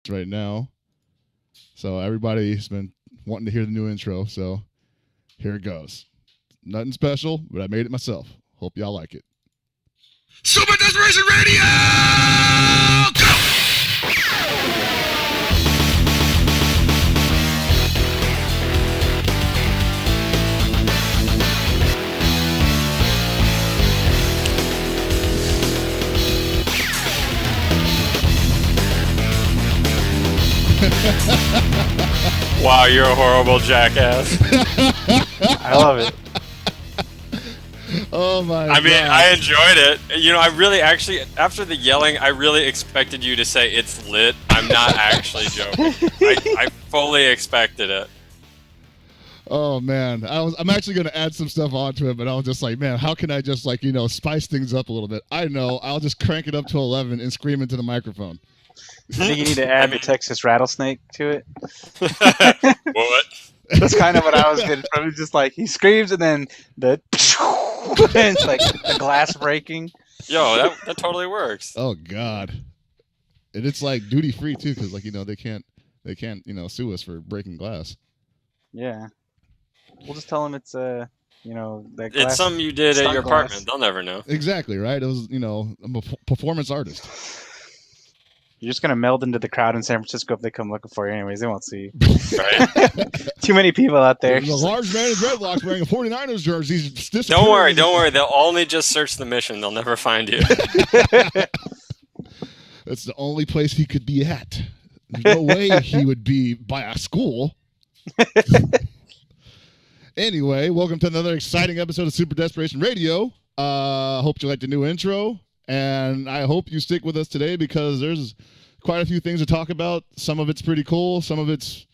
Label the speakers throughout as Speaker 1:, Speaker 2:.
Speaker 1: right now. So everybody's been wanting to hear the new intro. So here it goes. Nothing special, but I made it myself. Hope y'all like it.
Speaker 2: Super Desperation Radio! Go!
Speaker 3: Wow, you're a horrible jackass.
Speaker 4: I love it.
Speaker 1: Oh my
Speaker 3: I mean,
Speaker 1: God.
Speaker 3: I enjoyed it. You know, I really actually, after the yelling, I really expected you to say it's lit. I'm not actually joking. I fully expected it.
Speaker 1: Oh man, I'm actually going to add some stuff onto it, but I was just like, man, how can I just spice things up a little bit? I know, I'll just crank it up to 11 and scream into the microphone.
Speaker 4: I think you need to add the Texas rattlesnake to it.
Speaker 3: What?
Speaker 4: That's kind of what I was getting from. It's just like he screams and then the it's like the glass breaking.
Speaker 3: Yo, that totally works.
Speaker 1: Oh God, and it's like duty free too, because they can't sue us for breaking glass.
Speaker 4: Yeah, we'll just tell them it's that glass.
Speaker 3: It's something you did at
Speaker 4: stunt
Speaker 3: your
Speaker 4: glass.
Speaker 3: apartment. They'll never know.
Speaker 1: Exactly right. It was I'm a performance artist.
Speaker 4: You're just gonna meld into the crowd in San Francisco if they come looking for you. Anyways, they won't see you.
Speaker 3: Right?
Speaker 4: Too many people out there.
Speaker 1: There's a large man in dreadlocks wearing a 49ers jersey. He's
Speaker 3: Don't worry. They'll only just search the mission. They'll never find you.
Speaker 1: That's the only place he could be at. There's no way he would be by a school. Anyway, welcome to another exciting episode of Super Desperation Radio. Hope you liked the new intro, and I hope you stick with us today because there's quite a few things to talk about. Some of it's pretty cool, some of it's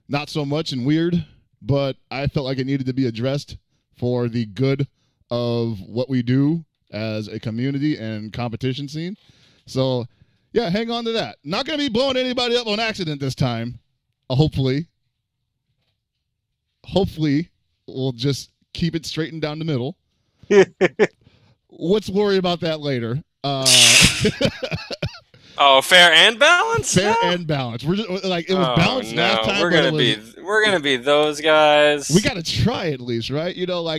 Speaker 1: not so much and weird, but I felt like it needed to be addressed for the good of what we do as a community and competition scene. So, yeah, hang on to that. Not going to be blowing anybody up on accident this time, hopefully. Hopefully, we'll just keep it straightened down the middle. Let's worry about that later.
Speaker 3: Oh, fair and balanced.
Speaker 1: Fair and balanced. We're just it was balanced last time.
Speaker 3: We're gonna be those guys.
Speaker 1: We got to try at least, right?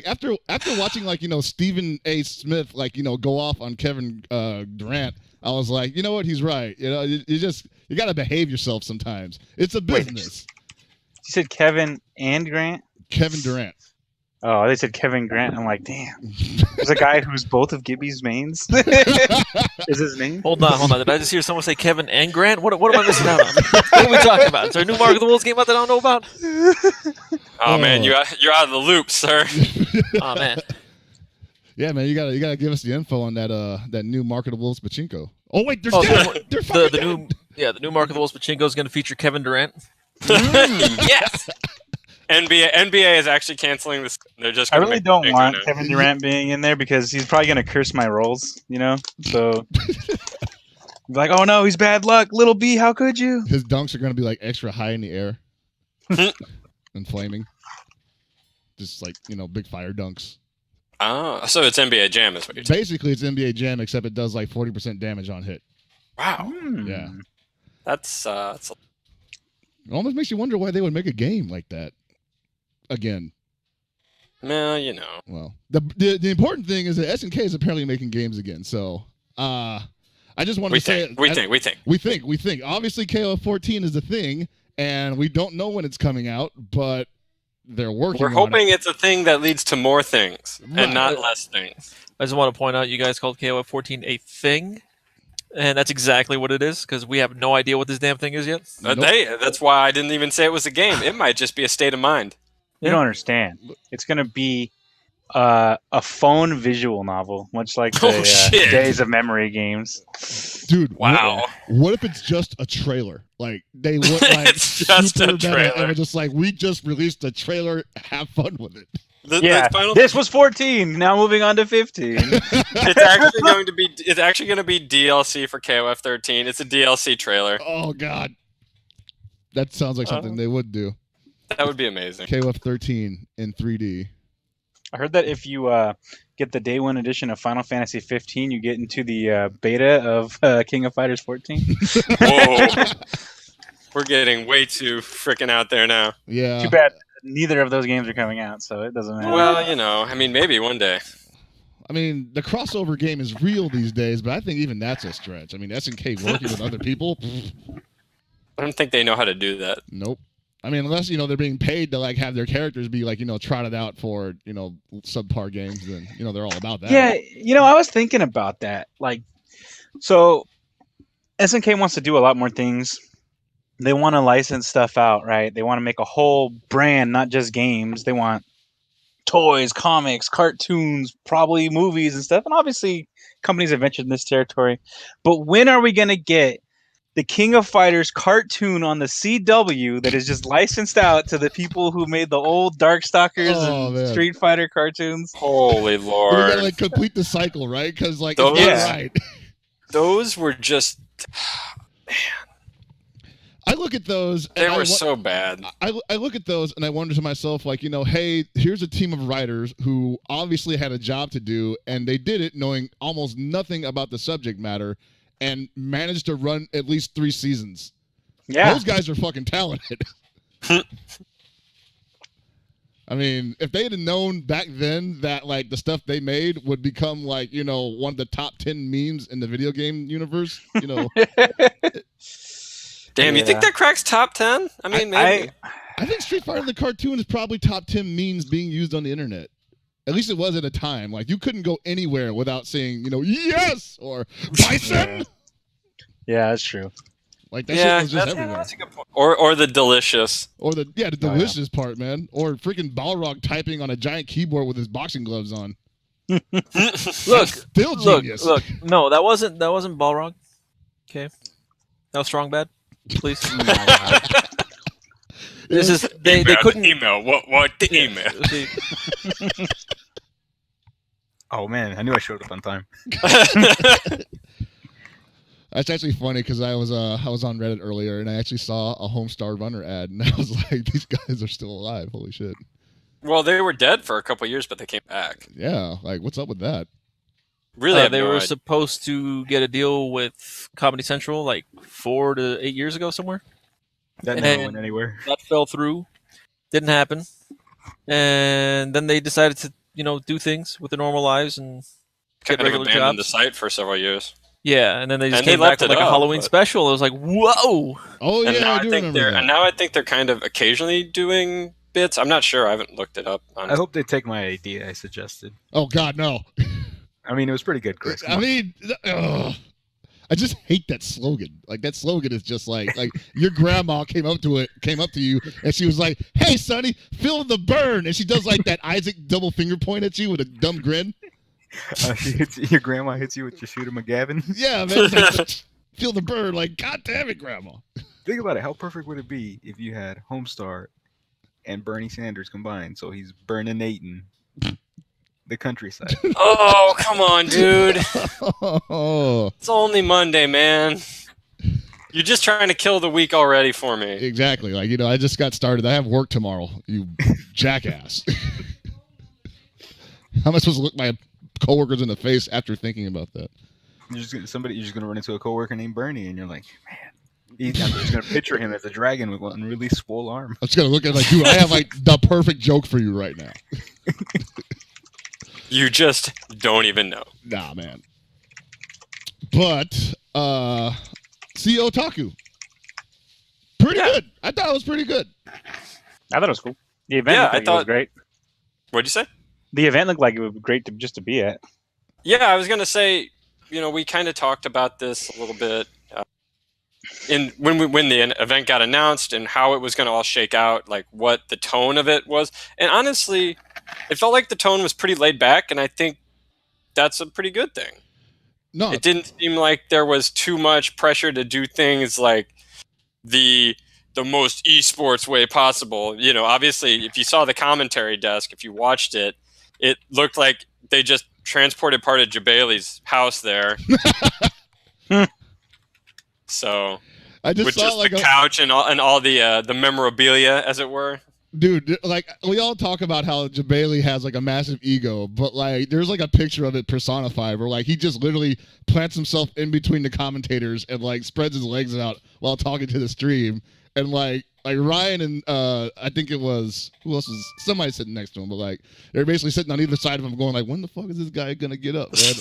Speaker 1: After watching Stephen A. Smith go off on Kevin Durant, I was like, you know what? He's right. You got to behave yourself sometimes. It's a business.
Speaker 4: You said Kevin and Grant?
Speaker 1: Kevin Durant.
Speaker 4: Oh, they said Kevin Grant. I'm like, damn. There's a guy who's both of Gibby's mains. Is his name?
Speaker 5: Hold on. Did I just hear someone say Kevin and Grant? What am I missing out on? What are we talking about? Is there a new Mark of the Wolves game out that I don't know about?
Speaker 3: Oh man, you're out of the loop, sir.
Speaker 5: Oh man.
Speaker 1: Yeah, man, you gotta give us the info on that new Mark of the Wolves pachinko. Oh wait, there's
Speaker 5: the new Mark of the Wolves pachinko is going to feature Kevin Durant.
Speaker 3: Yes. NBA is actually canceling this. They're just.
Speaker 4: I really don't want Kevin Durant being in there because he's probably gonna curse my rolls. So like, oh no, he's bad luck. Little B, how could you?
Speaker 1: His dunks are gonna be extra high in the air and flaming, just big fire dunks.
Speaker 3: Oh, so it's NBA Jam, is what you're saying.
Speaker 1: Basically, it's NBA Jam, except it does 40% damage on hit.
Speaker 3: Wow.
Speaker 1: Yeah.
Speaker 3: That's
Speaker 1: It almost makes you wonder why they would make a game like that again.
Speaker 3: No,
Speaker 1: Well, the important thing is that SNK is apparently making games again. So, I just want to say
Speaker 3: we think.
Speaker 1: Obviously, KOF 14 is the thing, and we don't know when it's coming out, but they're working.
Speaker 3: We're hoping it's a thing that leads to more things and not less things.
Speaker 5: I just want to point out you guys called KOF 14 a thing. And that's exactly what it is, because we have no idea what this damn thing is yet.
Speaker 1: Nope.
Speaker 3: That's why I didn't even say it was a game. It might just be a state of mind.
Speaker 4: You don't understand. It's going to be a phone visual novel, much like the Days of Memory games.
Speaker 1: Dude,
Speaker 3: wow.
Speaker 1: What if it's just a trailer? They look
Speaker 3: it's just a trailer.
Speaker 1: And we're just we just released a trailer. Have fun with it.
Speaker 4: This was 14. Now moving on to 15.
Speaker 3: It's actually going to be DLC for KOF 13. It's a DLC trailer.
Speaker 1: Oh God, that sounds like something they would do.
Speaker 3: That would be amazing.
Speaker 1: KOF 13 in 3D.
Speaker 4: I heard that if you get the day one edition of Final Fantasy 15, you get into the beta of King of Fighters 14.
Speaker 3: Whoa. We're getting way too freaking out there now.
Speaker 1: Yeah.
Speaker 4: Too bad neither of those games are coming out, so it doesn't matter.
Speaker 3: Well, you know, I mean, maybe one day.
Speaker 1: I mean, the crossover game is real these days, but I think even that's a stretch. I mean, SNK working with other people.
Speaker 3: I don't think they know how to do that.
Speaker 1: Nope. I mean, unless, they're being paid to, like, have their characters be, like, trotted out for, subpar games, then, they're all about that.
Speaker 4: Yeah, I was thinking about that. Like, so SNK wants to do a lot more things. They want to license stuff out, right? They want to make a whole brand, not just games. They want toys, comics, cartoons, probably movies and stuff. And obviously, companies have ventured in this territory. But when are we going to get the King of Fighters cartoon on the CW that is just licensed out to the people who made the old Darkstalkers and Street Fighter cartoons?
Speaker 3: Holy Lord.
Speaker 1: We gotta, like, complete the cycle, right? Because, like,
Speaker 3: those,
Speaker 1: it's not right.
Speaker 3: Those were just... Man.
Speaker 1: I look at those.
Speaker 3: They were so bad.
Speaker 1: I look at those and I wonder to myself, like, hey, here's a team of writers who obviously had a job to do, and they did it knowing almost nothing about the subject matter and managed to run at least 3 seasons.
Speaker 4: Yeah.
Speaker 1: Those guys are fucking talented. I mean, if they had known back then that, like, the stuff they made would become, like, one of the top 10 memes in the video game universe,
Speaker 3: Damn, you think that cracks top 10? I mean, maybe.
Speaker 1: I think Street Fighter the cartoon is probably top 10 memes being used on the internet. At least it was at a time. Like, you couldn't go anywhere without saying, yes, or bison.
Speaker 4: Yeah, that's true.
Speaker 1: Like, that shit was just everywhere.
Speaker 3: That's a good point. Or the delicious.
Speaker 1: Or the delicious part, man. Or freaking Balrog typing on a giant keyboard with his boxing gloves on. Still genius.
Speaker 5: Look. No, that wasn't Balrog. Okay. That was Strong Bad. Please. This is they couldn't
Speaker 3: email. What the email?
Speaker 6: Oh man, I knew I showed up on time.
Speaker 1: That's actually funny because I was on Reddit earlier and I actually saw a Homestar Runner ad and I was like, these guys are still alive. Holy shit.
Speaker 3: Well, they were dead for a couple years, but they came back.
Speaker 1: Yeah, like what's up with that?
Speaker 3: Really,
Speaker 5: they were supposed to get a deal with Comedy Central like 4 to 8 years ago somewhere.
Speaker 6: That never went anywhere.
Speaker 5: That fell through. Didn't happen. And then they decided to, do things with their normal lives and
Speaker 3: kind
Speaker 5: get
Speaker 3: of
Speaker 5: regular
Speaker 3: abandoned
Speaker 5: jobs.
Speaker 3: the site for several years.
Speaker 5: Yeah, and then they just
Speaker 3: And they
Speaker 5: came back
Speaker 3: left
Speaker 5: with
Speaker 3: it
Speaker 5: like a
Speaker 3: up,
Speaker 5: Halloween
Speaker 3: but-
Speaker 5: special. It was like, whoa!
Speaker 1: Oh
Speaker 3: And
Speaker 1: yeah,
Speaker 3: now
Speaker 1: I do remember that.
Speaker 3: And now I think they're kind of occasionally doing bits. I'm not sure. I haven't looked it up.
Speaker 6: I hope they take my idea I suggested.
Speaker 1: Oh God, no.
Speaker 6: I mean, it was pretty good, Chris.
Speaker 1: I mean, I just hate that slogan. Like that slogan is just like your grandma came up to you and she was like, "Hey, Sonny, feel the burn," and she does like that Isaac double finger point at you with a dumb grin.
Speaker 6: Your grandma hits you with your Shooter McGavin.
Speaker 1: Yeah, man. It's like, feel the burn. Like, God damn it, grandma.
Speaker 6: Think about it. How perfect would it be if you had Homestar and Bernie Sanders combined? So he's burninating the countryside.
Speaker 3: Oh, come on, dude.
Speaker 1: Oh,
Speaker 3: It's only Monday, man. You're just trying to kill the week already for me.
Speaker 1: exactly. Like, I just got started. I have work tomorrow. You jackass. How am I supposed to look my coworkers in the face after thinking about that?
Speaker 6: You're just gonna run into a coworker named Bernie, and you're like, man. I'm just gonna picture him as a dragon with one really swole arm.
Speaker 1: I'm just gonna look at it like, dude, I have like the perfect joke for you right now.
Speaker 3: You just don't even know.
Speaker 1: Nah, man. But see Otaku. Pretty good. I thought it was pretty good.
Speaker 4: I thought it was cool. The event
Speaker 3: Yeah,
Speaker 4: looked
Speaker 3: I
Speaker 4: like it
Speaker 3: thought-
Speaker 4: was great.
Speaker 3: What'd you say?
Speaker 4: The event looked like it would be great just to be at.
Speaker 3: Yeah, I was gonna say, we kind of talked about this a little bit when the event got announced and how it was going to all shake out, like what the tone of it was. And honestly, it felt like the tone was pretty laid back, and I think that's a pretty good thing.
Speaker 1: No,
Speaker 3: It didn't seem like there was too much pressure to do things like the most esports way possible. Obviously, if you saw the commentary desk, if you watched it, it looked like they just transported part of Jabali's house there. So,
Speaker 1: I just
Speaker 3: with
Speaker 1: saw
Speaker 3: just
Speaker 1: like
Speaker 3: the couch and all the memorabilia, as it were.
Speaker 1: dude, like we all talk about how Jabali has like a massive ego, but like there's like a picture of it personified where like he just literally plants himself in between the commentators and like spreads his legs out while talking to the stream. and like Ryan and I think it was who else was somebody sitting next to him, but like they're basically sitting on either side of him, going like, when the fuck is this guy gonna get up, man?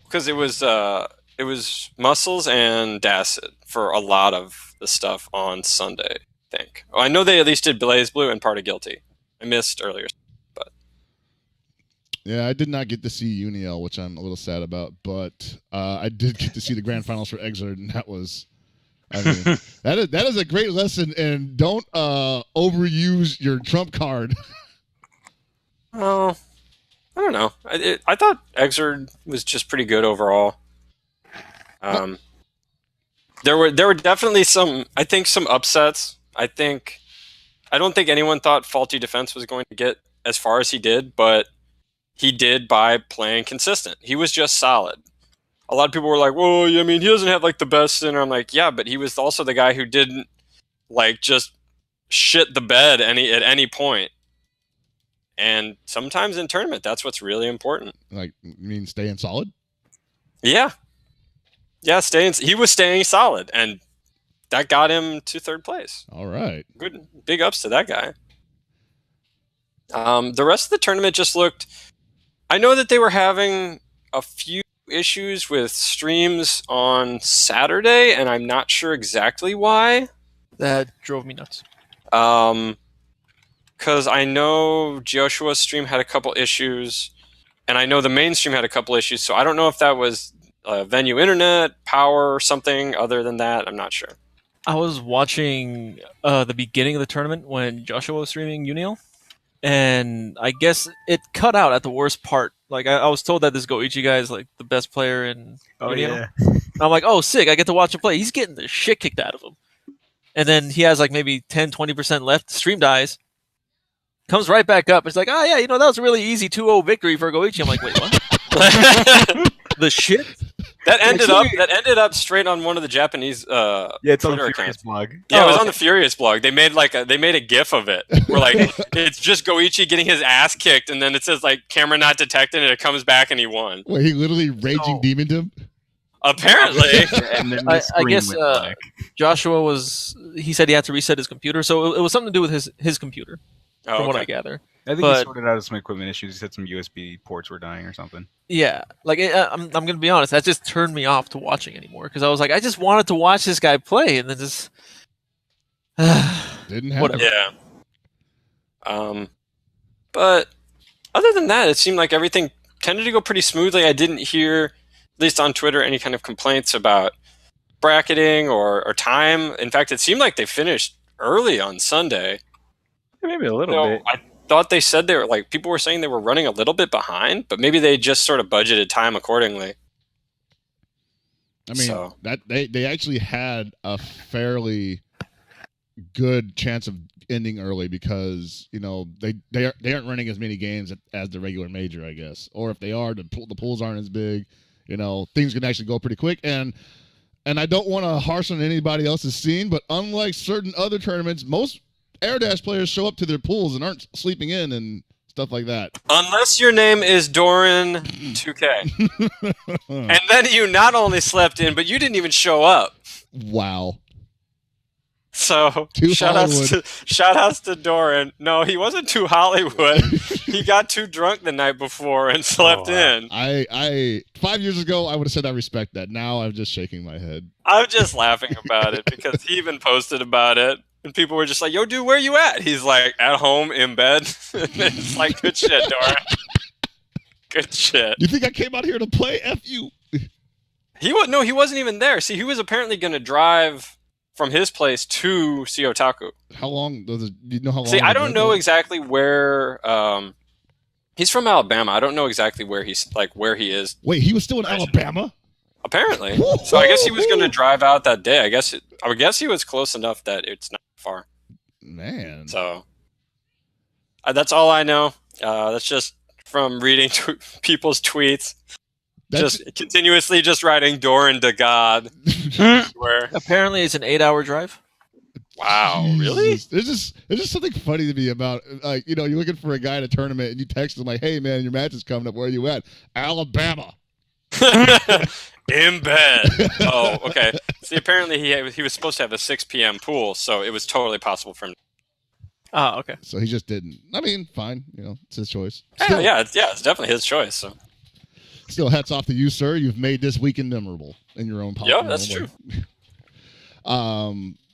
Speaker 3: Because it was Muscles and Dacid for a lot of the stuff on Sunday. I think. Oh, I know they at least did Blaze Blue and part of Guilty. I missed earlier, but
Speaker 1: Yeah, I did not get to see Uniel, which I'm a little sad about, but I did get to see the grand finals for Exert, and that was, I mean, that is a great lesson. And don't overuse your trump card.
Speaker 3: oh, I don't know. I thought Exert was just pretty good overall. There were definitely some upsets. I don't think anyone thought Faulty Defense was going to get as far as he did, but he did by playing consistent. He was just solid. A lot of people were like, well, I mean, he doesn't have like the best center. I'm like, yeah, but he was also the guy who didn't like just shit the bed at any point. And sometimes in tournament, that's what's really important.
Speaker 1: Like, you mean staying solid?
Speaker 3: Yeah. Yeah, he was staying solid, and that got him to third place.
Speaker 1: All right.
Speaker 3: Good, big ups to that guy. The rest of the tournament just looked... I know that they were having a few issues with streams on Saturday, and I'm not sure exactly why.
Speaker 5: That drove me nuts.
Speaker 3: Because I know Joshua's stream had a couple issues, and I know the main stream had a couple issues, so I don't know if that was venue internet, power, or something other than that. I'm not sure.
Speaker 5: I was watching the beginning of the tournament when Joshua was streaming Uniel, and I guess it cut out at the worst part. Like I was told that this Goichi guy is like the best player in Uniel. And I'm like, oh, sick! I get to watch him play. He's getting the shit kicked out of him, and then he has like maybe 10-20% left. Stream dies, comes right back up. It's like, oh yeah, that was a really easy 2-0 victory for Goichi. I'm like, wait, what? The shit
Speaker 3: that ended up straight on one of the Japanese
Speaker 6: it's on the
Speaker 3: Twitter
Speaker 6: Furious
Speaker 3: accounts.
Speaker 6: blog.
Speaker 3: Yeah, it was
Speaker 5: okay.
Speaker 3: on the Furious blog. They made a GIF of it where like it's just Goichi getting his ass kicked, and then it says like camera not detected, and it comes back and he won.
Speaker 1: Wait, he literally raging demoned him?
Speaker 3: Apparently.
Speaker 6: And then
Speaker 5: I
Speaker 6: screen
Speaker 5: guess
Speaker 6: went black.
Speaker 5: Joshua he said he had to reset his computer, so it was something to do with his computer,
Speaker 3: Oh,
Speaker 5: from what
Speaker 3: okay.
Speaker 5: I gather.
Speaker 6: I think
Speaker 5: but-
Speaker 6: he sorted out some equipment issues. He said some USB ports were dying or something.
Speaker 5: Yeah, like I'm gonna be honest, that just turned me off to watching anymore because I was like, I just wanted to watch this guy play, and then just
Speaker 1: Didn't happen.
Speaker 5: whatever.
Speaker 3: Yeah. But other than that, it seemed like everything tended to go pretty smoothly. I didn't hear, at least on Twitter, any kind of complaints about bracketing or time. In fact, it seemed like they finished early on Sunday.
Speaker 4: Maybe a little bit.
Speaker 3: I thought they said they were like people were saying they were running a little bit behind, but maybe they just sort of budgeted time accordingly.
Speaker 1: I mean,
Speaker 3: So-
Speaker 1: that they actually had a fairly good chance of ending early because they aren't running as many games as the regular major, I guess. Or if they are, the pools aren't as big. Things can actually go pretty quick. And I don't want to harsh on anybody else's scene, but unlike certain other tournaments, most Air Dash players show up to their pools and aren't sleeping in and stuff like that.
Speaker 3: Unless your name is Doran 2K. And then you not only slept in, but you didn't even show up.
Speaker 1: Wow.
Speaker 3: So
Speaker 1: Too
Speaker 3: shout outs to Doran. No, he wasn't too Hollywood. He got too drunk the night before and slept in.
Speaker 1: I 5 years ago I would have said I respect that. Now I'm just shaking my head.
Speaker 3: I'm just laughing about it because he even posted about it. And people were just like, yo, dude, where you at? He's like, at home, in bed. It's like, good shit, Doran. Good shit.
Speaker 1: You think I came out here to play? F you.
Speaker 3: He wasn't even there. See, he was apparently going to drive from his place to Seotaku.
Speaker 1: How long does it? You know how long?
Speaker 3: See, I
Speaker 1: the
Speaker 3: don't
Speaker 1: drive
Speaker 3: know
Speaker 1: is?
Speaker 3: exactly where. He's from Alabama. I don't know exactly where he is.
Speaker 1: Wait, he was still in Alabama?
Speaker 3: Apparently, so I guess he was going to drive out that day. I would guess he was close enough that it's not far.
Speaker 1: Man.
Speaker 3: So that's all I know. That's just from reading people's tweets.
Speaker 1: That's,
Speaker 3: Just continuously just writing Doran to God. Where?
Speaker 5: Apparently, it's an 8-hour drive.
Speaker 3: Wow, really?
Speaker 1: Jesus. There's just something funny to me about, like, you're looking for a guy at a tournament and you text him like, hey, man, your match is coming up. Where are you at? Alabama.
Speaker 3: In bed. Oh, okay. See, apparently he was supposed to have a 6 p.m. pool, so it was totally possible for him.
Speaker 5: Ah, okay.
Speaker 1: So he just didn't. I mean, fine. It's his choice.
Speaker 3: It's definitely his choice. So.
Speaker 1: Still, hats off to you, sir. You've made this weekend memorable in your own way.
Speaker 3: Yeah, that's true.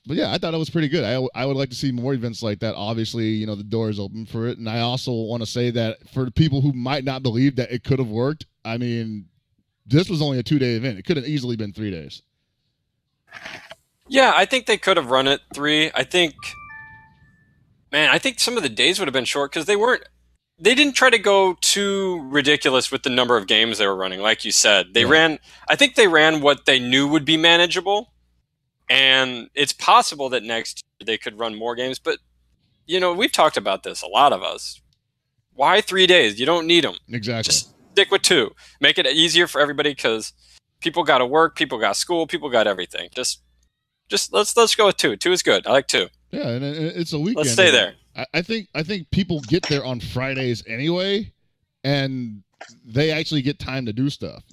Speaker 1: But yeah, I thought it was pretty good. I would like to see more events like that. Obviously, the door is open for it. And I also want to say that for the people who might not believe that it could have worked, I mean, this was only a 2-day event. It could have easily been 3 days.
Speaker 3: Yeah, I think they could have run it 3. I think some of the days would have been short because they didn't try to go too ridiculous with the number of games they were running. Like you said, I think they ran what they knew would be manageable. And it's possible that next year they could run more games, but we've talked about this, a lot of us. Why 3 days? You don't need them.
Speaker 1: Exactly.
Speaker 3: Just stick with 2. Make it easier for everybody because people got to work, people got school, people got everything. Just let's go with 2. 2 is good. I like 2.
Speaker 1: Yeah, and it's a weekend.
Speaker 3: Let's stay there.
Speaker 1: I think people get there on Fridays anyway, and they actually get time to do stuff.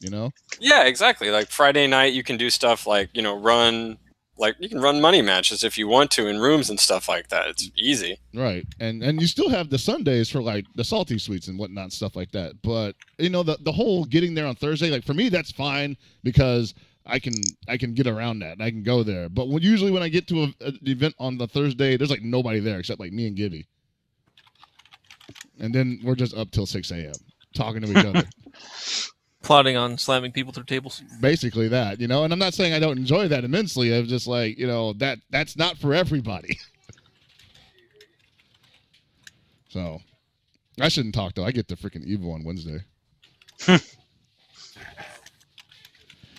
Speaker 3: Yeah, exactly. Like Friday night, you can do stuff like run. Like you can run money matches if you want to in rooms and stuff like that. It's easy.
Speaker 1: Right. And you still have the Sundays for like the salty sweets and whatnot and stuff like that. But the whole getting there on Thursday, like for me that's fine because I can get around that and I can go there. But usually when I get to an event on the Thursday, there's like nobody there except like me and Gibby. And then we're just up till 6 a.m. talking to each other.
Speaker 5: Plotting on slamming people through tables.
Speaker 1: Basically that, and I'm not saying I don't enjoy that immensely. I'm just like, that's not for everybody. So, I shouldn't talk though. I get to freaking Evo on Wednesday.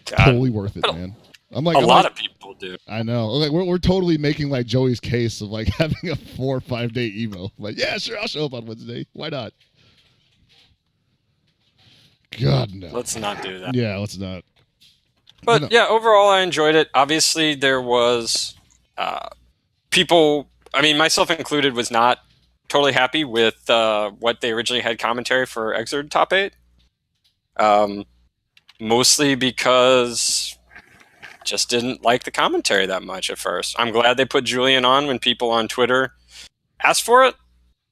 Speaker 1: Totally worth it, man. I'm like
Speaker 3: a lot of people do.
Speaker 1: I know. Like we're totally making like Joey's case of like having a 4 or 5 day Evo. Like, yeah, sure, I'll show up on Wednesday. Why not? God, no.
Speaker 3: Let's not do that.
Speaker 1: Yeah, let's not.
Speaker 3: But yeah, overall, I enjoyed it. Obviously, there was people, I mean, myself included, was not totally happy with what they originally had commentary for Exerd Top 8. Mostly because just didn't like the commentary that much at first. I'm glad they put Julian on when people on Twitter asked for it.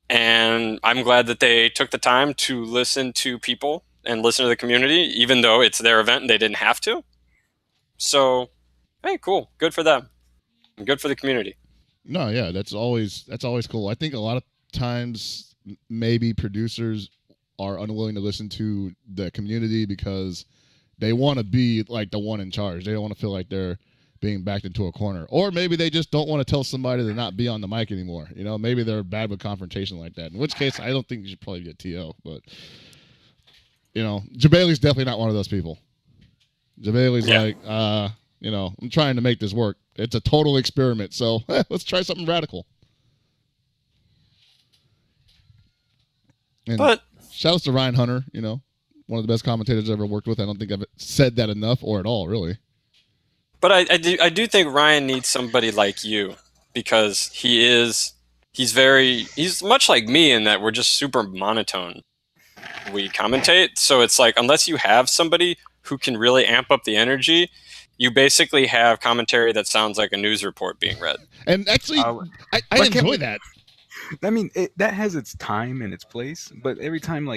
Speaker 3: And I'm glad that they took the time to listen to people and listen to the community, even though it's their event and they didn't have to. So, hey, cool. Good for them. And good for the community.
Speaker 1: No, yeah, that's always cool. I think a lot of times maybe producers are unwilling to listen to the community because they want to be like the one in charge. They don't want to feel like they're being backed into a corner. Or maybe they just don't want to tell somebody to not be on the mic anymore. Maybe they're bad with confrontation like that. In which case, I don't think you should probably get TO, but Jabali's definitely not one of those people. Jabali's like, I'm trying to make this work. It's a total experiment, so let's try something radical. And
Speaker 3: but
Speaker 1: shout out to Ryan Hunter, one of the best commentators I've ever worked with. I don't think I've said that enough or at all, really.
Speaker 3: But I do think Ryan needs somebody like you because he's much like me in that we're just super monotone. We commentate, so it's like unless you have somebody who can really amp up the energy, you basically have commentary that sounds like a news report being read.
Speaker 1: And actually, I enjoy that.
Speaker 6: I mean, that has its time and its place, but every time,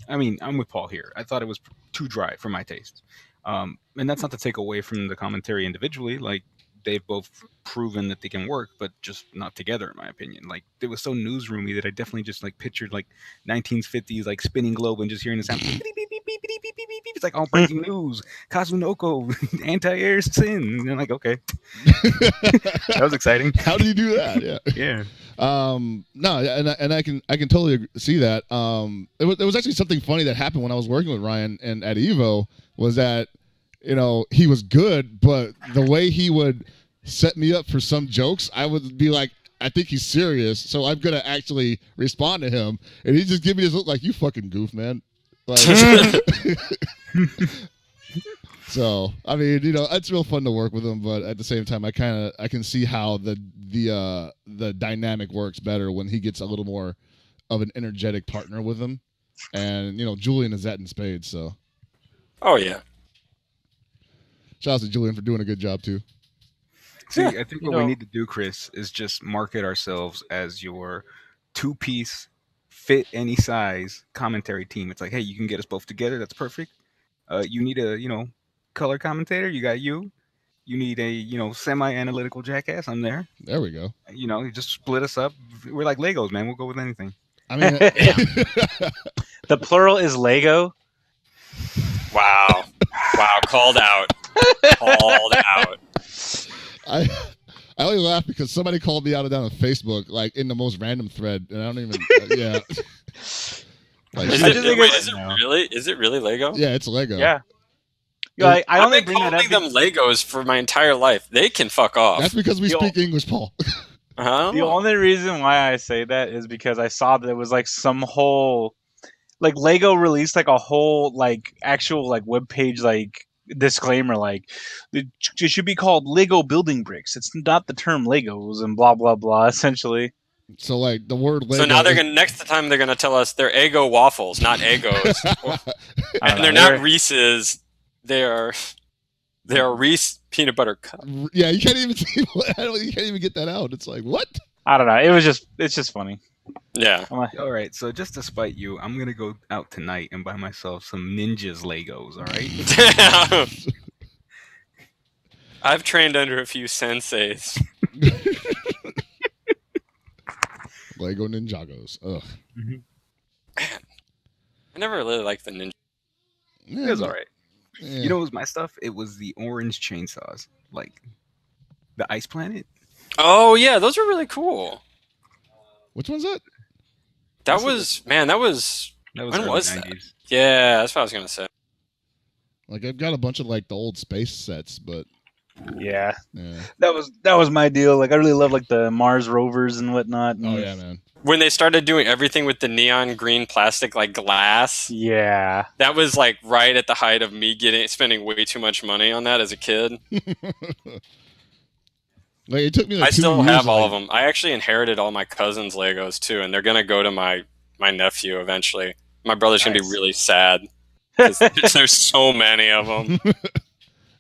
Speaker 6: I'm with Paul here. I thought it was too dry for my taste. And that's not to take away from the commentary individually. Like, they've both proven that they can work, but just not together, in my opinion. Like, it was so newsroomy that I definitely just, pictured, 1950s, spinning globe and just hearing the sound. Beep, beep, beep, beep, beep, beep, beep, beep, beep. It's like, all breaking news. Kazunoko, anti-air sin. And I'm like, okay. That was exciting.
Speaker 1: How do you do that? Yeah.
Speaker 6: Yeah.
Speaker 1: No, and I can totally see that. It was actually something funny that happened when I was working with Ryan and at Evo was that he was good, but the way he would set me up for some jokes, I would be like, I think he's serious, so I'm gonna actually respond to him, and he just give me this look like, you fucking goof, man. So I mean, it's real fun to work with him, but at the same time, I can see how the dynamic works better when he gets a little more of an energetic partner with him, and Julian is that in spades. So
Speaker 3: Oh yeah.
Speaker 1: Shout out to Julian for doing a good job too.
Speaker 6: See,
Speaker 3: Yeah,
Speaker 6: I think
Speaker 3: you
Speaker 6: what we
Speaker 3: know.
Speaker 6: need to do, Chris, is just market ourselves as your two-piece, fit any size commentary team. It's like, hey, you can get us both together. That's perfect. You need a, color commentator. You got you. You need a, semi-analytical jackass. I'm there.
Speaker 1: There we go.
Speaker 6: You just split us up. We're like Legos, man. We'll go with anything.
Speaker 1: I mean,
Speaker 4: The plural is Lego.
Speaker 3: Wow. Wow. Called out. Called out.
Speaker 1: I only laugh because somebody called me out of that on Facebook, like in the most random thread, and I don't even. Yeah. Like,
Speaker 3: Is
Speaker 4: I
Speaker 3: it,
Speaker 4: just think
Speaker 3: wait,
Speaker 4: it's-
Speaker 3: is it really? Is it really Lego?
Speaker 1: yeah, it's Lego.
Speaker 4: Yeah. I
Speaker 3: I've
Speaker 4: only
Speaker 3: been
Speaker 4: bring that up.
Speaker 3: calling them Legos for my entire life. They can fuck off.
Speaker 1: That's because we
Speaker 4: Yo.
Speaker 1: speak English, Paul.
Speaker 3: Huh?
Speaker 4: The only reason why I say that is because I saw that it was like some whole, like Lego released like a whole like actual like web page like disclaimer like it should be called Lego building bricks. It's not the term Legos and blah blah blah. Essentially,
Speaker 1: So like the word Lego.
Speaker 3: So now they're
Speaker 1: is-
Speaker 3: gonna next time they're gonna tell us they're Eggo waffles, not Eggos,
Speaker 4: I don't
Speaker 3: and they're
Speaker 4: know.
Speaker 3: not Reese's. They are Reese peanut butter cup.
Speaker 1: Yeah, you can't even see. You can't even get that out. It's like what?
Speaker 4: I don't know. It's just funny.
Speaker 3: Yeah.
Speaker 4: I'm like,
Speaker 6: All right, so just to spite you, I'm gonna go out tonight and buy myself some Ninjas Legos. All right.
Speaker 3: I've trained under a few senseis.
Speaker 1: Lego Ninjagos. Ugh.
Speaker 3: I never really liked the ninja.
Speaker 1: Yeah,
Speaker 6: It was all right.
Speaker 1: yeah.
Speaker 6: You know what was my stuff? It was the orange chainsaws, like the Ice Planet.
Speaker 3: Oh yeah, those are really cool.
Speaker 1: Which one's that?
Speaker 3: That
Speaker 6: This
Speaker 3: was man. That was
Speaker 6: That was
Speaker 3: When
Speaker 6: early
Speaker 3: was that?
Speaker 6: 90s.
Speaker 3: yeah. That's what I was gonna say.
Speaker 1: Like I've got a bunch of like the old space sets, but
Speaker 4: yeah,
Speaker 1: yeah.
Speaker 4: that was my deal. Like I really love like the Mars rovers and whatnot.
Speaker 1: Oh
Speaker 4: and-
Speaker 1: yeah, man.
Speaker 3: When they started doing everything with the neon green plastic like glass,
Speaker 4: Yeah.
Speaker 3: that was like right at the height of me spending way too much money on that as a kid.
Speaker 1: Like it took me like
Speaker 3: I
Speaker 1: 2
Speaker 3: still
Speaker 1: years
Speaker 3: have
Speaker 1: to,
Speaker 3: all
Speaker 1: like-
Speaker 3: of them. I actually inherited all my cousins' Legos too, and they're gonna go to my nephew eventually. My brother's gonna be
Speaker 4: Nice.
Speaker 3: really sad 'cause there's so many of them.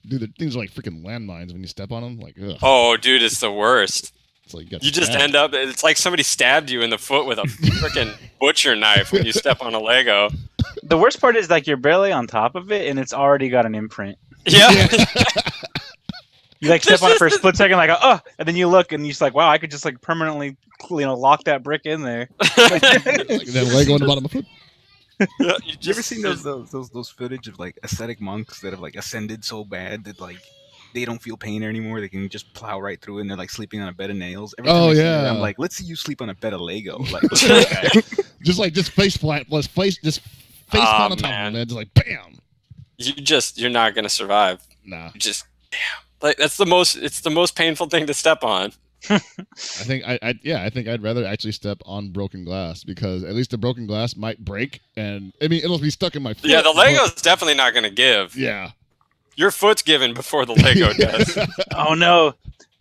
Speaker 1: Dude, the things are like freaking landmines when you step on them. Like, ugh.
Speaker 3: Oh, dude, it's the worst.
Speaker 1: It's like got
Speaker 3: You just
Speaker 1: stabbed.
Speaker 3: end up. It's like somebody stabbed you in the foot with a freaking butcher knife when you step on a Lego.
Speaker 4: The worst part is like you're barely on top of it and it's already got an imprint.
Speaker 3: Yeah.
Speaker 4: You like step on it for a split second, like oh, and then you look and you're just like, wow, I could just like permanently, lock that brick in there.
Speaker 1: Like that Lego on the bottom of the foot.
Speaker 6: You ever seen those footage of like ascetic monks that have like ascended so bad that like they don't feel pain anymore? They can just plow right through it and they're like sleeping on a bed of nails. Every time
Speaker 1: Oh,
Speaker 6: I see that,
Speaker 1: yeah.
Speaker 6: I'm like, let's see you sleep on a bed of Lego. Like, look at that guy.
Speaker 1: Just face flat, just face
Speaker 3: Aw,
Speaker 1: on top of
Speaker 3: man.
Speaker 1: it, man. Just like bam.
Speaker 3: You're not gonna survive.
Speaker 1: Nah,
Speaker 3: You just damn. Like it's the most painful thing to step on.
Speaker 1: I think I think I'd rather actually step on broken glass because at least the broken glass might break, and I mean it'll be stuck in my foot.
Speaker 3: Yeah, the
Speaker 1: but-
Speaker 3: Lego's definitely not gonna give.
Speaker 1: Yeah.
Speaker 3: Your foot's given before the Lego does.
Speaker 4: Oh no,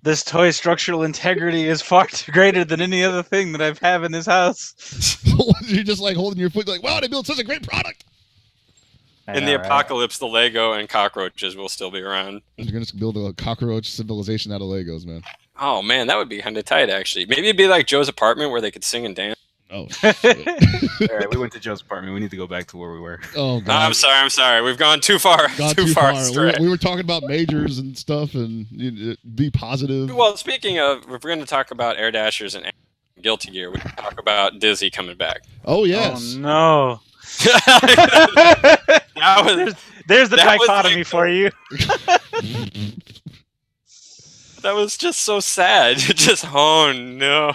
Speaker 4: this toy's structural integrity is far too greater than any other thing that I have in this house.
Speaker 1: You're just like holding your foot, like, wow, they built such a great product.
Speaker 3: In the apocalypse, the Lego and cockroaches will still be around.
Speaker 1: You're gonna build a cockroach civilization out of Legos, man.
Speaker 3: Oh man, that would be kind of tight, actually. Maybe it'd be like Joe's apartment where they could sing and dance.
Speaker 1: Oh shit.
Speaker 6: All right, we went to Joe's apartment. We need to go back to where we were.
Speaker 1: Oh
Speaker 3: No,
Speaker 1: god.
Speaker 3: I'm sorry. We've gone too far.
Speaker 1: Gone
Speaker 3: too far
Speaker 1: We
Speaker 3: astray.
Speaker 1: were talking about majors and stuff, and be positive.
Speaker 3: Well, speaking of, if we're going to talk about Air Dashers and Guilty Gear, we can talk about Dizzy coming back.
Speaker 1: Oh yes.
Speaker 4: Oh no.
Speaker 3: That was
Speaker 4: There's the
Speaker 3: That was
Speaker 4: dichotomy
Speaker 3: like
Speaker 4: for you.
Speaker 3: that was just so sad. Just oh no.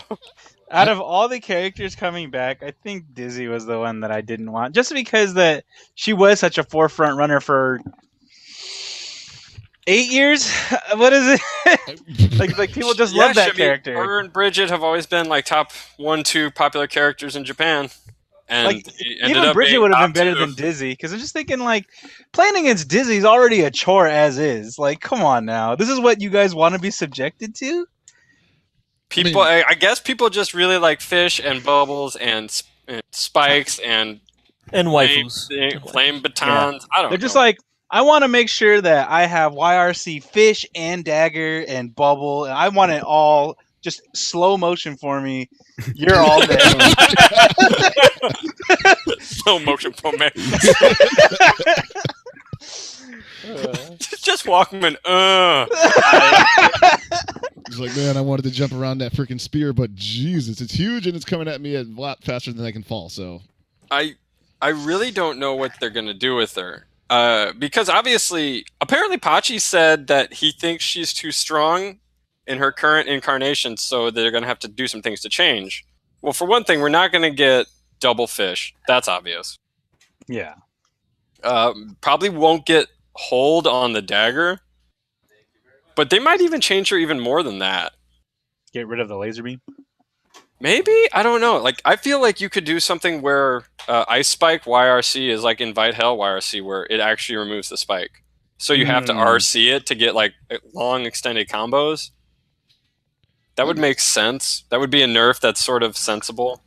Speaker 4: Out of all the characters coming back, I think Dizzy was the one that I didn't want, just because that she was such a forefront runner for 8 years. What is it? like people just love that
Speaker 3: Shibby,
Speaker 4: character.
Speaker 3: Her and Bridget have always been like top 1-2 popular characters in Japan, and
Speaker 4: Like,
Speaker 3: it ended
Speaker 4: even
Speaker 3: up
Speaker 4: Bridget
Speaker 3: being
Speaker 4: would have
Speaker 3: top
Speaker 4: been better
Speaker 3: 2.
Speaker 4: than Dizzy, because I'm just thinking like playing against Dizzy is already a chore as is. Like, come on now, this is what you guys want to be subjected to.
Speaker 3: People, I guess people just really like Fish and Bubbles and Spikes and
Speaker 5: And waifus.
Speaker 3: flame batons. I don't
Speaker 4: They're just
Speaker 3: know.
Speaker 4: like I want to make sure that I have YRC fish and dagger and bubble, and I want it all just slow motion for me. You're all there.
Speaker 3: Slow motion for me. Just Walkman.
Speaker 1: He's like, man, I wanted to jump around that freaking spear, but Jesus, it's huge and it's coming at me a lot faster than I can fall. So
Speaker 3: I really don't know what they're gonna do with her. Because apparently Pachi said that he thinks she's too strong in her current incarnation, so they're gonna have to do some things to change. Well, for one thing, we're not gonna get double fish. That's obvious.
Speaker 4: Yeah.
Speaker 3: Probably won't get hold on the dagger, but they might even change her even more than that.
Speaker 4: Get rid of the laser beam.
Speaker 3: Maybe, I don't know. Like, I feel like you could do something where Ice Spike YRC is like Invite Hell YRC, where it actually removes the spike. So you have to RC it to get like long extended combos. That would make sense. That would be a nerf that's sort of sensible.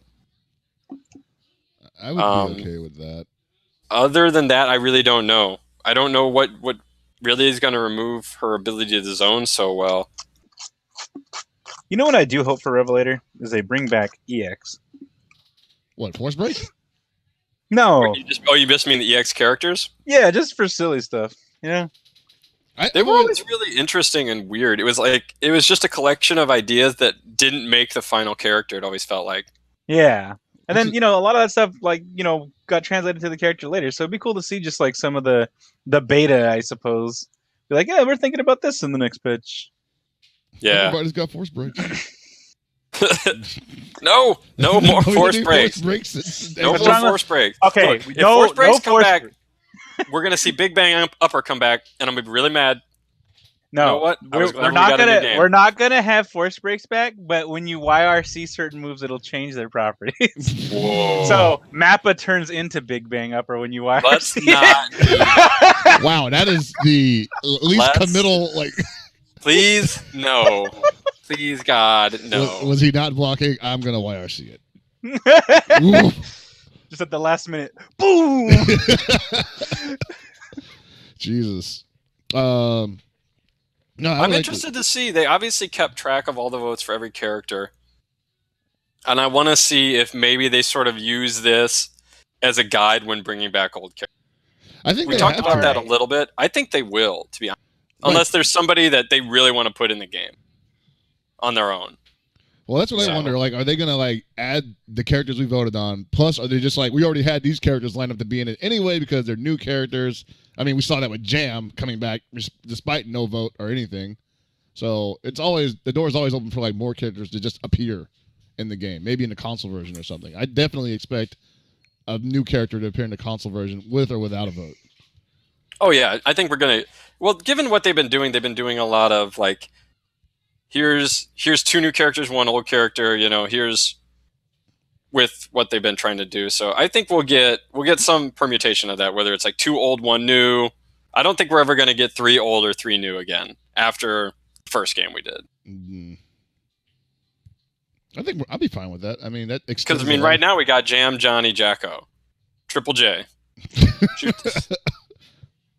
Speaker 1: I would be okay with that.
Speaker 3: Other than that, I really don't know. I don't know what really is going to remove her ability to zone so well.
Speaker 4: You know what I do hope for Revelator is they bring back EX.
Speaker 1: What, Force Break?
Speaker 4: No.
Speaker 3: You just mean the EX characters?
Speaker 4: Yeah, just for silly stuff. Yeah.
Speaker 3: They were always really interesting and weird. It was just a collection of ideas that didn't make the final character. It always felt like.
Speaker 4: Yeah. And then, a lot of that stuff, got translated to the character later. So it'd be cool to see just, some of the beta, I suppose. Be like, yeah, we're thinking about this in the next pitch.
Speaker 3: Yeah.
Speaker 1: Everybody's got Force Breaks.
Speaker 3: No more Force Breaks. No more Force Breaks.
Speaker 4: Okay.
Speaker 3: Look, if Force Breaks come back, we're going to see Big Bang Upper come back, and I'm going to be really mad.
Speaker 4: No,
Speaker 3: you know what?
Speaker 4: We're not gonna have Force Breaks back, but when you YRC certain moves, it'll change their properties.
Speaker 3: Whoa.
Speaker 4: So Mappa turns into Big Bang Upper when you YRC.
Speaker 3: Let's not.
Speaker 1: Wow, that is the least committal.
Speaker 3: Please, no. Please, God, no.
Speaker 1: Was he not blocking? I'm gonna YRC it.
Speaker 4: Just at the last minute, boom.
Speaker 1: Jesus. No,
Speaker 3: I'm interested to see. They obviously kept track of all the votes for every character. And I want to see if maybe they sort of use this as a guide when bringing back old characters.
Speaker 1: I think
Speaker 3: we talked about that a little bit. I think they will, to be honest. Unless there's somebody that they really want to put in the game on their own.
Speaker 1: Well, that's what I wonder. Are they going to add the characters we voted on? Plus, are they just we already had these characters lined up to be in it anyway because they're new characters? I mean, we saw that with Jam coming back despite no vote or anything. So the door is always open for more characters to just appear in the game, maybe in the console version or something. I definitely expect a new character to appear in the console version with or without a vote.
Speaker 3: Oh yeah, I think we're gonna. Well, given what they've been doing a lot of here's two new characters, one old character. Here's with what they've been trying to do. So I think we'll get some permutation of that, whether it's two old, one new. I don't think we're ever going to get 3 old or 3 new again after the first game we did.
Speaker 1: Mm-hmm. I think I'll be fine with that. I mean, that
Speaker 3: because right now we got Jam, Johnny, Jacko, Triple J.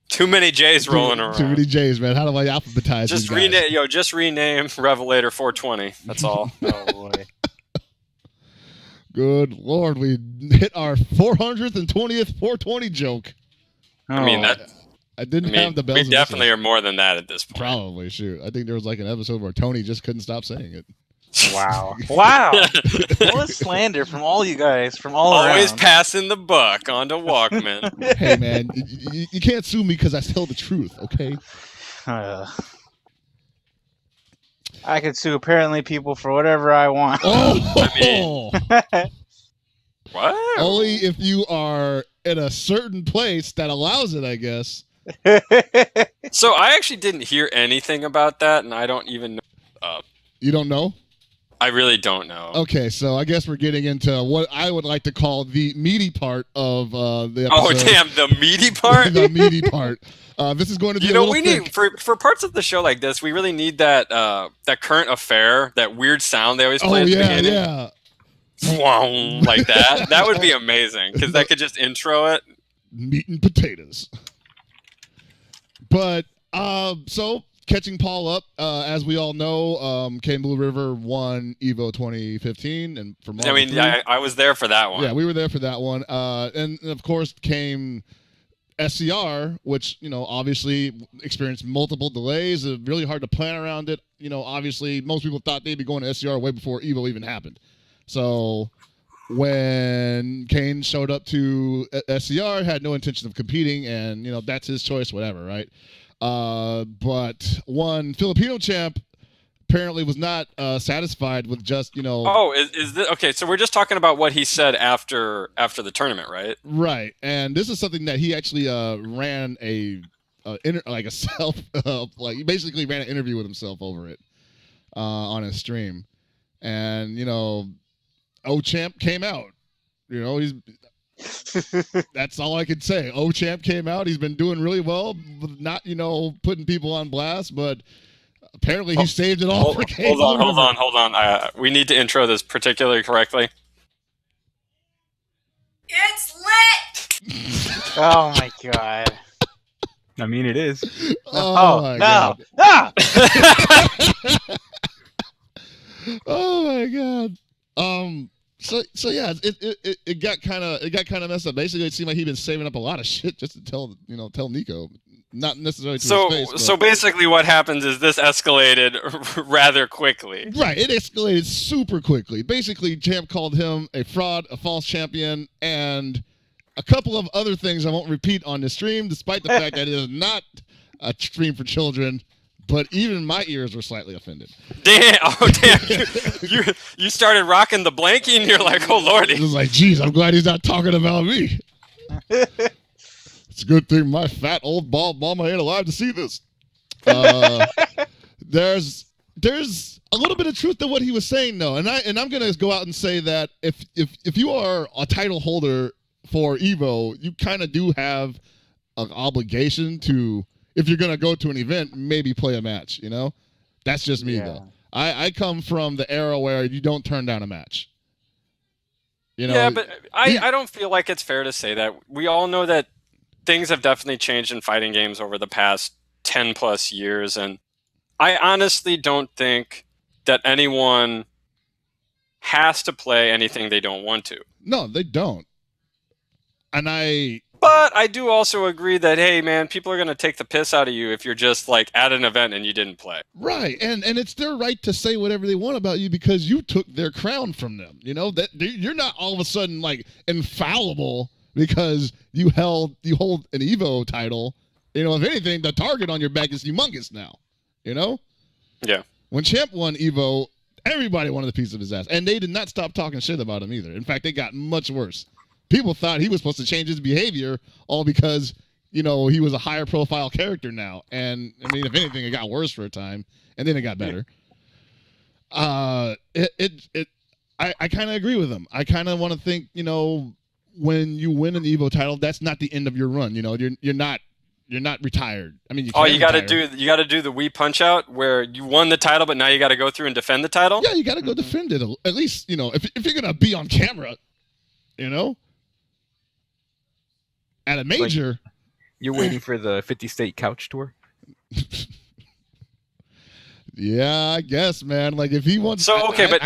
Speaker 3: Too many J's rolling around.
Speaker 1: Too many J's, man. How do I alphabetize
Speaker 3: just
Speaker 1: these guys?
Speaker 3: Just rename Revelator 420. That's all.
Speaker 4: Oh boy.
Speaker 1: Good Lord, we hit our 400th and 20th 420 joke.
Speaker 3: I mean,
Speaker 1: I didn't have the bells.
Speaker 3: We definitely are more than that at this point.
Speaker 1: Probably, shoot. I think there was an episode where Tony just couldn't stop saying it.
Speaker 4: Wow. All this slander from all you guys, from all
Speaker 3: Always
Speaker 4: around.
Speaker 3: Passing the buck on to Walkman.
Speaker 1: Hey, man, you can't sue me because I tell the truth, okay?
Speaker 4: I could sue apparently people for whatever I want.
Speaker 1: Oh!
Speaker 3: What?
Speaker 1: Only if you are in a certain place that allows it, I guess.
Speaker 3: So I actually didn't hear anything about that, and I don't even know.
Speaker 1: You don't know?
Speaker 3: I really don't know.
Speaker 1: Okay, so I guess we're getting into what I would like to call the meaty part of the episode.
Speaker 3: Oh, damn, the meaty part?
Speaker 1: The meaty part. This is going to be
Speaker 3: we need, for parts of the show like this, we really need that current affair, that weird sound they always play at the beginning.
Speaker 1: Yeah.
Speaker 3: Like that. That would be amazing, because that could just intro it.
Speaker 1: Meat and potatoes. But so catching Paul up, as we all know, Kane Blue River won Evo 2015, and from
Speaker 3: I mean, I was there for that one.
Speaker 1: yeah, we were there for that one. And of course came SCR, which obviously experienced multiple delays. Really hard to plan around it. Obviously most people thought they'd be going to SCR way before Evo even happened. So when Kane showed up to SCR, had no intention of competing, and that's his choice, whatever, right? But one Filipino champ apparently was not satisfied with just
Speaker 3: Oh, is this okay? So we're just talking about what he said after the tournament, right?
Speaker 1: right, and this is something that he actually ran a self he basically ran an interview with himself over it on his stream, and O-Champ came out. He's that's all I could say. O-Champ came out. He's been doing really well, not putting people on blast, but apparently he saved it all for Kane.
Speaker 3: Hold on. We need to intro this particularly correctly.
Speaker 7: It's lit!
Speaker 4: Oh my god.
Speaker 6: I mean, it is.
Speaker 1: Oh my
Speaker 4: no.
Speaker 1: god.
Speaker 4: Ah!
Speaker 1: Oh my god. So yeah, it got kind of messed up. Basically, it seemed like he'd been saving up a lot of shit just to tell Nico, not necessarily to his face.
Speaker 3: So basically, what happens is this escalated rather quickly.
Speaker 1: Right, it escalated super quickly. Basically, Champ called him a fraud, a false champion, and a couple of other things I won't repeat on the stream, despite the fact that it is not a stream for children. But even my ears were slightly offended.
Speaker 3: Damn! You started rocking the blankie, and you're like, oh lordy.
Speaker 1: It was like, geez, I'm glad he's not talking about me. It's a good thing my fat old bald mama ain't alive to see this. There's a little bit of truth to what he was saying, though, and I'm gonna go out and say that if you are a title holder for Evo, you kind of do have an obligation to. If you're going to go to an event, maybe play a match, That's just me, though. I come from the era where you don't turn down a match.
Speaker 3: Yeah, but I don't feel like it's fair to say that. We all know that things have definitely changed in fighting games over the past 10 plus years, and I honestly don't think that anyone has to play anything they don't want to.
Speaker 1: No, they don't.
Speaker 3: But I do also agree that, hey, man, people are going to take the piss out of you if you're just like at an event and you didn't play.
Speaker 1: Right, and it's their right to say whatever they want about you because you took their crown from them. That you're not all of a sudden like infallible because you hold an Evo title. If anything, the target on your back is humongous now.
Speaker 3: Yeah.
Speaker 1: When Champ won Evo, everybody wanted a piece of his ass, and they did not stop talking shit about him either. In fact, they got much worse. People thought he was supposed to change his behavior all because, he was a higher profile character now. And, I mean, if anything, it got worse for a time, and then it got better. I kind of agree with him. I kind of want to think, when you win an Evo title, that's not the end of your run. You're not retired. I mean,
Speaker 3: you got to do the Wii Punch Out where you won the title, but now you got to go through and defend the title.
Speaker 1: Yeah, you got to go defend it. At least, if you're gonna be on camera, at a major.
Speaker 6: Like, you're waiting for the 50 state couch tour?
Speaker 1: Yeah, I guess, man. Like, if he wants...
Speaker 3: So, okay,
Speaker 1: but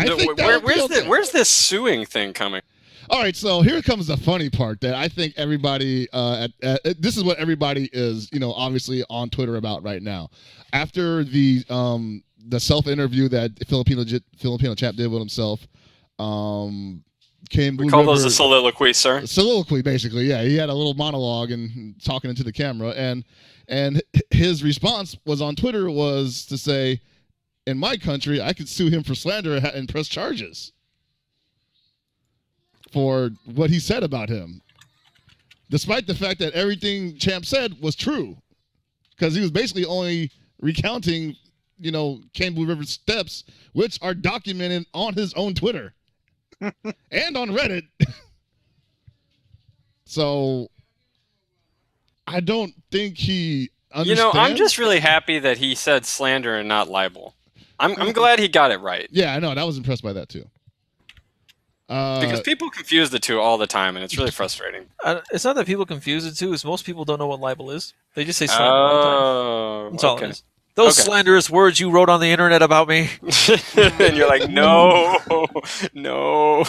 Speaker 3: where's this suing thing coming?
Speaker 1: All right, so here comes the funny part that I think everybody... this is what everybody is, obviously on Twitter about right now. After the self-interview that Filipino chap did with himself...
Speaker 3: We call those a soliloquy, sir.
Speaker 1: Soliloquy, basically. Yeah, he had a little monologue and talking into the camera, and his response was on Twitter was to say, "In my country, I could sue him for slander and press charges for what he said about him, despite the fact that everything Champ said was true, because he was basically only recounting, Kane Blue River's steps, which are documented on his own Twitter." And on Reddit. So I don't think he understands.
Speaker 3: I'm just really happy that he said slander and not libel. I'm glad he got it right.
Speaker 1: Yeah, I know. I was impressed by that too.
Speaker 3: Because people confuse the two all the time, and it's really frustrating.
Speaker 5: It's not that people confuse it too. It's most people don't know what libel is. They just say slander all the time.
Speaker 3: Oh,
Speaker 5: That's all
Speaker 3: okay.
Speaker 5: it is. Those
Speaker 3: Okay.
Speaker 5: slanderous words you wrote on the internet about me.
Speaker 3: And you're like, no, no.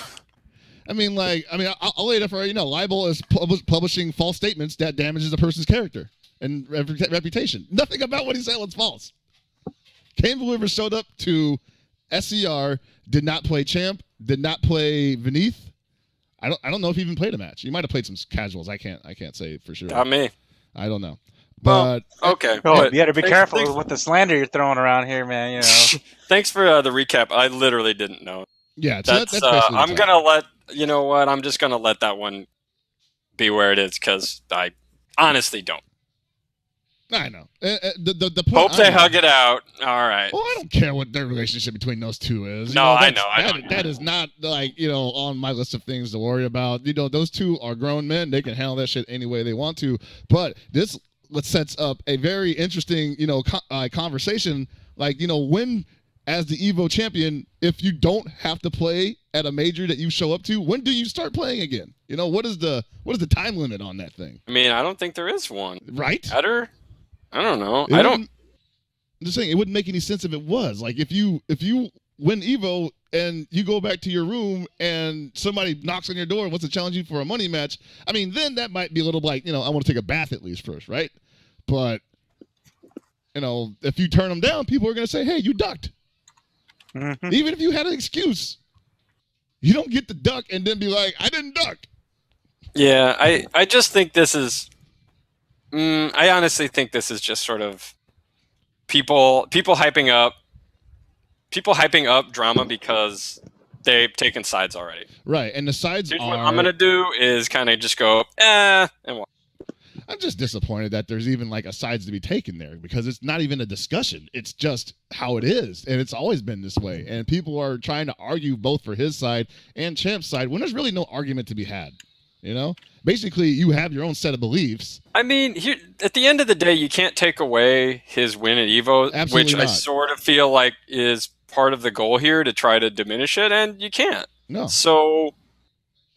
Speaker 1: I mean, I'll lay it up for you know, libel is publishing false statements that damages a person's character and reputation. Nothing about what he said was false. Kane Blue River showed up to SCR, did not play Champ, did not play Beneath. I don't know if he even played a match. He might have played some casuals. I can't say for sure.
Speaker 3: Not me.
Speaker 1: I don't know.
Speaker 3: Well,
Speaker 1: But
Speaker 3: okay.
Speaker 4: Oh,
Speaker 3: but
Speaker 4: you got to be
Speaker 3: thanks-
Speaker 4: careful
Speaker 3: thanks-
Speaker 4: with the slander you're throwing around here, man. You know.
Speaker 3: Thanks for the recap. I literally didn't know.
Speaker 1: yeah, so
Speaker 3: That's,
Speaker 1: that's basically
Speaker 3: I'm
Speaker 1: the
Speaker 3: gonna let you know what. I'm just gonna let that one be where it is because I honestly don't.
Speaker 1: I know. The point
Speaker 3: Hope they
Speaker 1: I'm-
Speaker 3: hug it out. All right.
Speaker 1: Well, I don't care what their relationship between those two is. You
Speaker 3: No,
Speaker 1: know,
Speaker 3: I
Speaker 1: that's-
Speaker 3: know, I know.
Speaker 1: That is not like on my list of things to worry about. Those two are grown men; they can handle that shit any way they want to. But this sets up a very interesting, conversation. Like, when as the Evo champion, if you don't have to play at a major that you show up to, when do you start playing again? What is the time limit on that thing?
Speaker 3: I mean, I don't think there is one.
Speaker 1: Right?
Speaker 3: Better? I don't know.
Speaker 1: It
Speaker 3: I don't.
Speaker 1: wouldn't- I'm just saying it wouldn't make any sense if it was. Like if you win Evo and you go back to your room and somebody knocks on your door and wants to challenge you for a money match, I mean, then that might be a little like, I want to take a bath at least first, right? But if you turn them down, people are going to say, "Hey, you ducked."
Speaker 4: Mhm.
Speaker 1: Even if you had an excuse, you don't get to duck and then be like, "I didn't duck."
Speaker 3: Yeah, I just think this is. I honestly think this is just sort of people hyping up drama because they've taken sides already.
Speaker 1: Right, and the sides
Speaker 3: Here's
Speaker 1: are.
Speaker 3: what I'm gonna do is kind of just go and walk.
Speaker 1: I'm just disappointed that there's even like a sides to be taken there because it's not even a discussion. It's just how it is, and it's always been this way. And people are trying to argue both for his side and Champ's side when there's really no argument to be had. Basically, you have your own set of beliefs.
Speaker 3: I mean, at the end of the day, you can't take away his win at Evo,
Speaker 1: Absolutely
Speaker 3: which I
Speaker 1: not.
Speaker 3: sort of feel like is part of the goal here to try to diminish it, and you can't.
Speaker 1: No,
Speaker 3: So,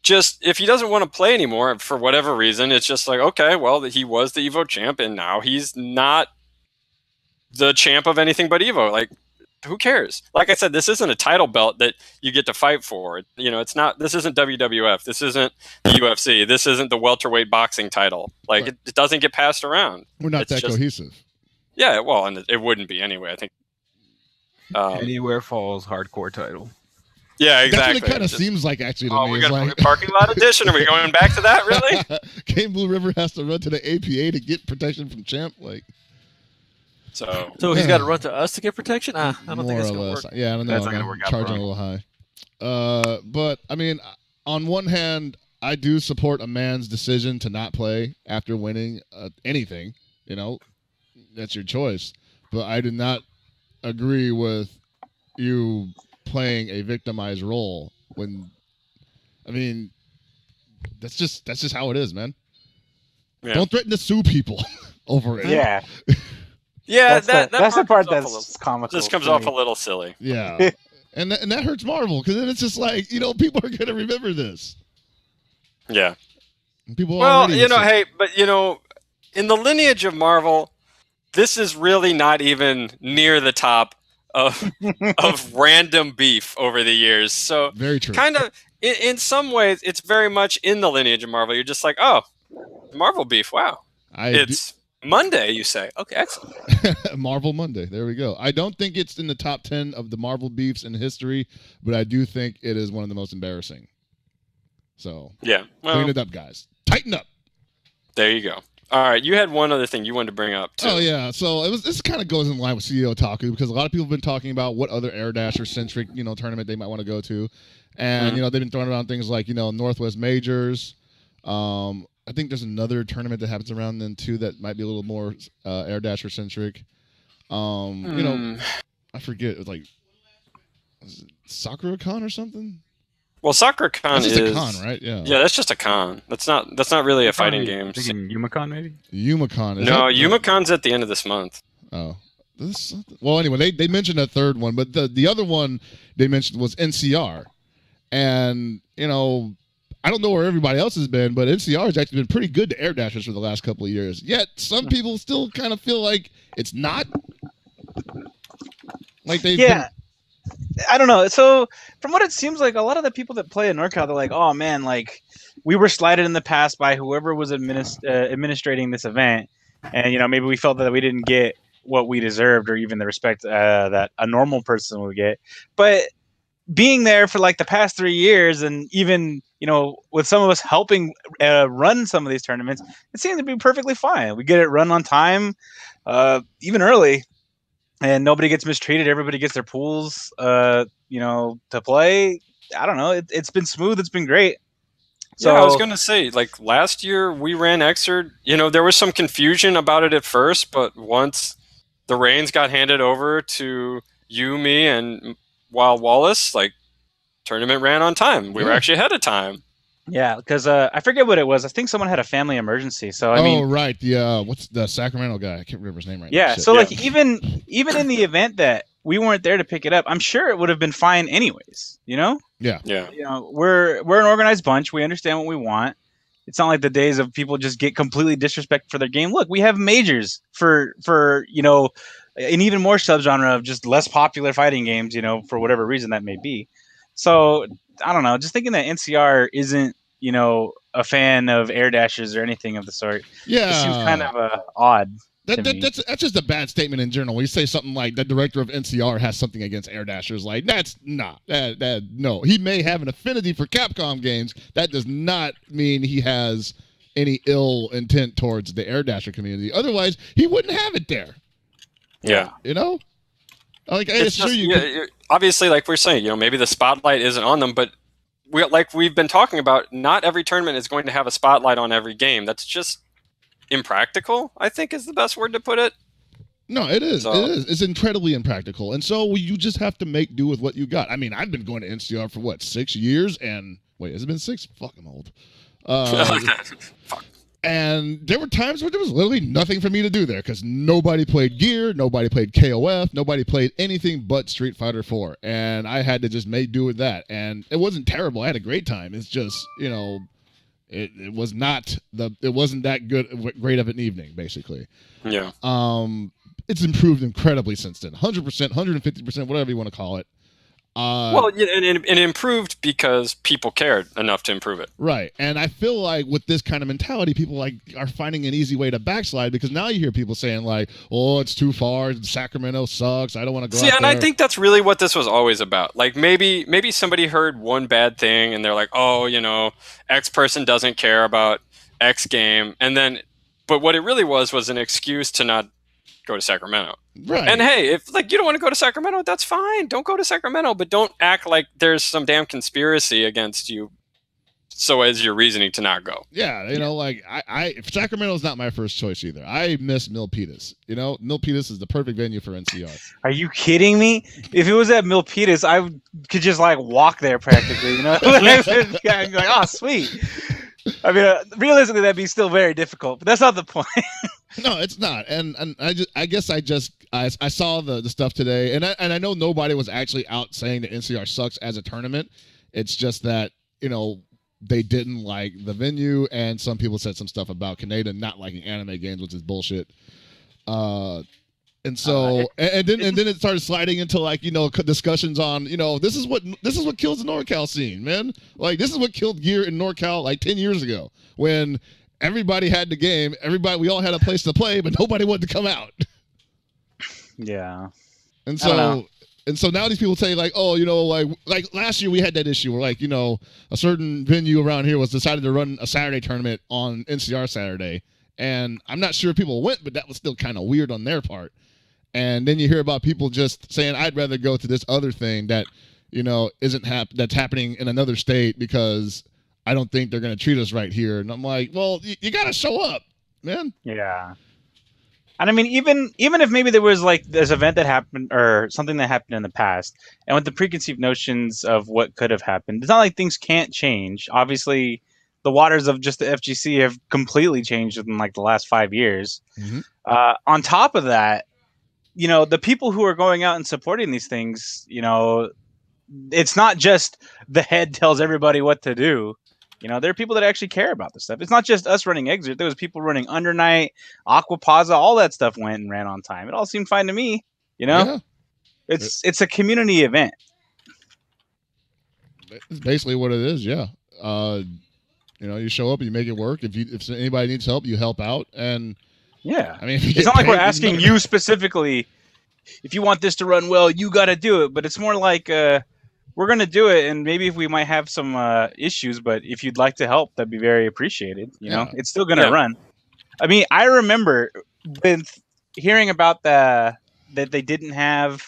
Speaker 3: just if he doesn't want to play anymore for whatever reason, it's just like, okay, well, he was the Evo champ, and now he's not the champ of anything but Evo. Like, who cares? Like I said, this isn't a title belt that you get to fight for. It's not. This isn't WWF. This isn't the UFC. This isn't the welterweight boxing title. Like,
Speaker 1: Right.
Speaker 3: it doesn't get passed around.
Speaker 1: we're not
Speaker 3: It's
Speaker 1: that
Speaker 3: just-
Speaker 1: cohesive.
Speaker 3: Yeah, well, and it wouldn't be anyway. I think.
Speaker 6: Anywhere Falls hardcore title.
Speaker 3: Yeah,
Speaker 1: That's
Speaker 3: exactly.
Speaker 1: what it kind of
Speaker 3: Just-
Speaker 1: seems like actually to
Speaker 3: Oh,
Speaker 1: me.
Speaker 3: we
Speaker 1: It's
Speaker 3: got
Speaker 1: like
Speaker 3: parking lot edition. Are we going back to that? Really?
Speaker 1: Kane Blue River has to run to the APA to get protection from Champ. Like
Speaker 3: So
Speaker 5: So he's got to run to us to get protection? I don't
Speaker 1: more
Speaker 5: think it's
Speaker 1: or
Speaker 5: going to
Speaker 1: less.
Speaker 5: work.
Speaker 1: Yeah, I don't know.
Speaker 6: That's not
Speaker 1: I'm
Speaker 6: gonna work out
Speaker 1: charging
Speaker 6: for
Speaker 1: a
Speaker 6: him.
Speaker 1: little high. But I mean, on one hand, I do support a man's decision to not play after winning anything. That's your choice. But I do not agree with you playing a victimized role when. I mean, that's just how it is, man.
Speaker 3: Yeah.
Speaker 1: Don't threaten to sue people over it.
Speaker 4: Yeah,
Speaker 3: yeah,
Speaker 4: that's the part
Speaker 3: comes off a little-
Speaker 4: that's comical.
Speaker 3: This comes
Speaker 4: to
Speaker 3: off
Speaker 4: me.
Speaker 3: a little silly.
Speaker 1: Yeah. And that hurts Marvel because then it's just like, people are going to remember this.
Speaker 3: Yeah.
Speaker 1: People
Speaker 3: Well,
Speaker 1: already
Speaker 3: hey, but in the lineage of Marvel, this is really not even near the top of random beef over the years. So
Speaker 1: very true.
Speaker 3: kind of in some ways, it's very much in the lineage of Marvel. You're just like, oh, Marvel beef. Wow, it's Monday. You say, okay, excellent.
Speaker 1: Marvel Monday. There we go. I don't think it's in the top 10 of the Marvel beefs in history, but I do think it is one of the most embarrassing. So
Speaker 3: Yeah. Well,
Speaker 1: clean it up, guys. Tighten up.
Speaker 3: there you go. All right, you had one other thing you wanted to bring up too.
Speaker 1: Oh yeah, so this kind of goes in line with CEO Otaku because a lot of people have been talking about what other Air Dasher centric tournament they might want to go to, and they've been throwing around things like Northwest Majors. I think there's another tournament that happens around then too that might be a little more Air Dasher centric. I forget. It was like SakuraCon or something.
Speaker 3: Well, SakuraCon
Speaker 1: That's just
Speaker 3: is
Speaker 1: a con, right? Yeah.
Speaker 3: Yeah, that's just a con. That's not really a fighting
Speaker 6: Probably
Speaker 3: game.
Speaker 6: Thinking Yumacon, maybe?
Speaker 1: Yumacon.
Speaker 3: No, Yumacon's at the end of this month.
Speaker 1: Oh. Well, anyway, they mentioned a third one, but the other one they mentioned was NCR. And, I don't know where everybody else has been, but NCR has actually been pretty good to air dashers for the last couple of years. Yet some people still kind of feel like it's not. Like they've
Speaker 4: Yeah. I don't know. So from what it seems like, a lot of the people that play in NorCal, they're like, "Oh man, like we were slighted in the past by whoever was administrating this event, and maybe we felt that we didn't get what we deserved or even the respect that a normal person would get." But being there for like the past 3 years, and even with some of us helping run some of these tournaments, it seems to be perfectly fine. We get it run on time, even early. And nobody gets mistreated. Everybody gets their pools, to play. I don't know. It's been smooth. It's been great. So
Speaker 3: yeah, I was gonna say, like last year we ran Xrd. There was some confusion about it at first, but once the reins got handed over to you, me, and Wild Wallace, like tournament ran on time. We were actually ahead of time.
Speaker 4: yeah, because I forget what it was. I think someone had a family emergency. So I mean,
Speaker 1: right. The what's the Sacramento guy? I can't remember his name right now.
Speaker 4: yeah.
Speaker 1: Shit.
Speaker 4: So like even in the event that we weren't there to pick it up, I'm sure it would have been fine anyways.
Speaker 1: Yeah.
Speaker 4: We're an organized bunch. We understand what we want. It's not like the days of people just get completely disrespected for their game. Look, we have majors for an even more subgenre of just less popular fighting games, for whatever reason that may be. So I don't know. Just thinking that NCR isn't, a fan of air dashes or anything of the sort.
Speaker 1: Yeah.
Speaker 4: It seems kind of odd.
Speaker 1: That's just a bad statement in general. When you say something like the director of NCR has something against air dashers, like that's not no. He may have an affinity for Capcom games. That does not mean he has any ill intent towards the air dasher community. Otherwise, he wouldn't have it there.
Speaker 3: Yeah.
Speaker 1: Like
Speaker 3: it's just, obviously, like we're saying, maybe the spotlight isn't on them, but we've been talking about, not every tournament is going to have a spotlight on every game. That's just impractical, I think is the best word to put it.
Speaker 1: No, it is. It is. It's incredibly impractical. And so you just have to make do with what you got. I mean, I've been going to NCR for 6 years, and wait, has it been 6? Fuck, I'm old. And there were times where there was literally nothing for me to do there because nobody played Gear, nobody played KOF, nobody played anything but Street Fighter 4. And I had to just make do with that. And it wasn't terrible. I had a great time. It's just, it was not it wasn't that great of an evening, basically.
Speaker 3: Yeah.
Speaker 1: It's improved incredibly since then. 100%, 150%, whatever you want to call it.
Speaker 3: Well, and it improved because people cared enough to improve it.
Speaker 1: Right. And I feel like with this kind of mentality, people are finding an easy way to backslide, because now you hear people saying like, "Oh, it's too far. Sacramento sucks. I don't want to go out there."
Speaker 3: I think that's really what this was always about. Like maybe somebody heard one bad thing and they're like, "Oh, X person doesn't care about X game," but what it really was an excuse to not go to Sacramento.
Speaker 1: Right.
Speaker 3: And hey, if you don't want to go to Sacramento, that's fine. Don't go to Sacramento, but don't act like there's some damn conspiracy against you so as your reasoning to not go.
Speaker 1: Yeah, Sacramento's not my first choice either. I miss Milpitas. Milpitas is the perfect venue for NCR.
Speaker 4: Are you kidding me? If it was at Milpitas, I could just walk there practically, I'd be like, oh, sweet. I mean, realistically, that'd be still very difficult, but that's not the point.
Speaker 1: No, it's not. And I guess I saw the stuff today, and I know nobody was actually out saying that NCR sucks as a tournament. It's just that they didn't like the venue, and some people said some stuff about Canada not liking anime games, which is bullshit. And so, and then it started sliding into discussions on this is what kills the NorCal scene, man. Like, this is what killed Gear in NorCal 10 years ago, when everybody had the game, we all had a place to play, but nobody wanted to come out.
Speaker 4: Yeah.
Speaker 1: And so now these people say like last year we had that issue where a certain venue around here was decided to run a Saturday tournament on NCR Saturday, and I'm not sure if people went, but that was still kind of weird on their part. And then you hear about people just saying, I'd rather go to this other thing that, that's happening in another state because I don't think they're going to treat us right here. And I'm like, well, you got to show up, man.
Speaker 4: Yeah. And I mean, even if maybe there was this event that happened or something that happened in the past, and with the preconceived notions of what could have happened, it's not like things can't change. Obviously, the waters of just the FGC have completely changed within the last 5 years.
Speaker 1: Mm-hmm.
Speaker 4: On top of that, the people who are going out and supporting these things, it's not just the head tells everybody what to do. You know, there are people that actually care about this stuff. It's not just us running Exit. There was people running Undernight, Aquapaza, all that stuff went and ran on time. It all seemed fine to me. You know,
Speaker 1: Yeah.
Speaker 4: it's a community event.
Speaker 1: It's basically what it is. Yeah. You know, you show up, you make it work. If anybody needs help, you help out. And
Speaker 4: Yeah,
Speaker 1: I mean, if you
Speaker 4: it's
Speaker 1: get
Speaker 4: not like we're
Speaker 1: paid,
Speaker 4: asking you specifically. If you want this to run well, you got to do it. But it's more like we're going to do it, and maybe if we might have some issues, but if you'd like to help, that'd be very appreciated. You know,
Speaker 1: Yeah.
Speaker 4: it's still going to
Speaker 3: Yeah.
Speaker 4: run. I mean, I remember with hearing about that they didn't have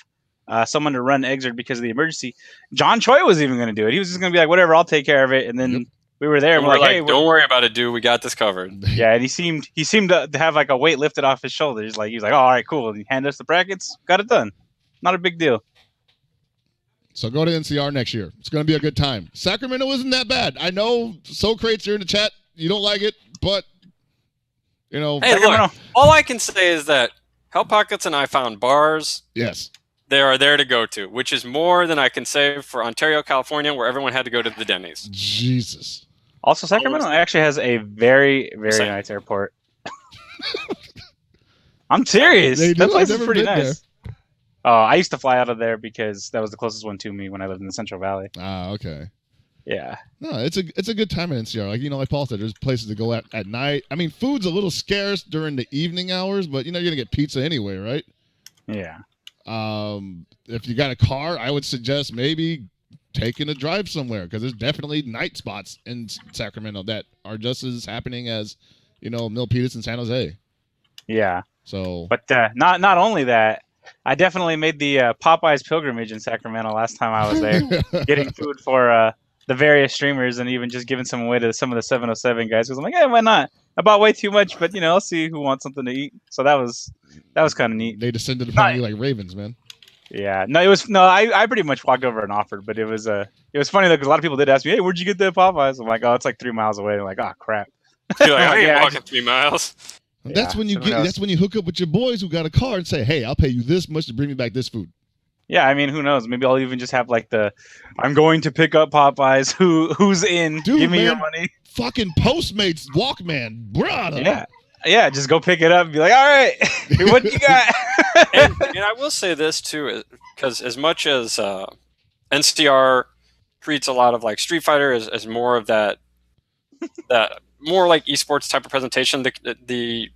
Speaker 4: someone to run Exert because of the emergency. John Choi was even going to do it. He was just going to be like, "Whatever, I'll take care of it." And then we were there,
Speaker 3: And
Speaker 4: and
Speaker 3: we're like,
Speaker 4: "Hey,
Speaker 3: don't worry about it, dude. We got this covered.
Speaker 4: yeah." And he seemed to have like a weight lifted off his shoulders. Like he's like, "Oh, all right, cool." And he handed us the brackets, got it done. Not a big deal.
Speaker 1: So go to NCR next year. It's going to be a good time. Sacramento isn't that bad. I know Socrates here in the chat. You don't like it, but you know.
Speaker 3: Hey, look, all I can say is that Hell Pockets and I found bars
Speaker 1: Yes.
Speaker 3: they are there to go to, which is more than I can say for Ontario, California, where everyone had to go to the Denny's.
Speaker 1: Jesus.
Speaker 4: Also, Sacramento actually has a very, very
Speaker 3: Same.
Speaker 4: nice airport. I'm serious.
Speaker 1: They do?
Speaker 4: That place
Speaker 1: I've
Speaker 4: is
Speaker 1: never
Speaker 4: pretty
Speaker 1: been
Speaker 4: nice. I used to fly out of there because that was the closest one to me when I lived in the Central Valley.
Speaker 1: Ah, okay.
Speaker 4: Yeah.
Speaker 1: No, it's a good time at NCR. Like, you know, like Paul said, there's places to go at night. I mean, food's a little scarce during the evening hours, but you know, you're gonna get pizza anyway, right?
Speaker 4: Yeah.
Speaker 1: If you got a car, I would suggest maybe taking a drive somewhere because there's definitely night spots in Sacramento that are just as happening as, you know, Milpitas and San Jose.
Speaker 4: Yeah.
Speaker 1: So,
Speaker 4: But not only that, I definitely made the Popeyes pilgrimage in Sacramento last time I was there, getting food for the various streamers and even just giving some away to some of the 707 guys. Because I'm like, hey, why not? I bought way too much, but you know, I'll see who wants something to eat. So that was kind of neat.
Speaker 1: they descended upon you like ravens, man.
Speaker 4: Yeah, I pretty much walked over and offered, but it was funny though because a lot of people did ask me, hey, where'd you get the Popeyes? I'm like, oh, it's like 3 miles away. I'm like, oh crap.
Speaker 3: You're like, I ain't
Speaker 4: Yeah, I
Speaker 3: walking 3 miles.
Speaker 1: That's
Speaker 4: Yeah,
Speaker 1: when you
Speaker 4: someone
Speaker 1: get.
Speaker 4: else-
Speaker 1: That's when you hook up with your boys who got a car and say, "Hey, I'll pay you this much to bring me back this food."
Speaker 4: Yeah, I mean, who knows? Maybe I'll even just have like I'm going to pick up Popeyes. Who's in?
Speaker 1: Dude,
Speaker 4: Give me your
Speaker 1: man.
Speaker 4: money.
Speaker 1: Fucking Postmates Walkman, brother.
Speaker 4: Yeah. Just go pick it up and be like, all right, what you got?
Speaker 3: and I will say this too, because as much as NCR treats a lot of like Street Fighter as more of that more like esports type of presentation, the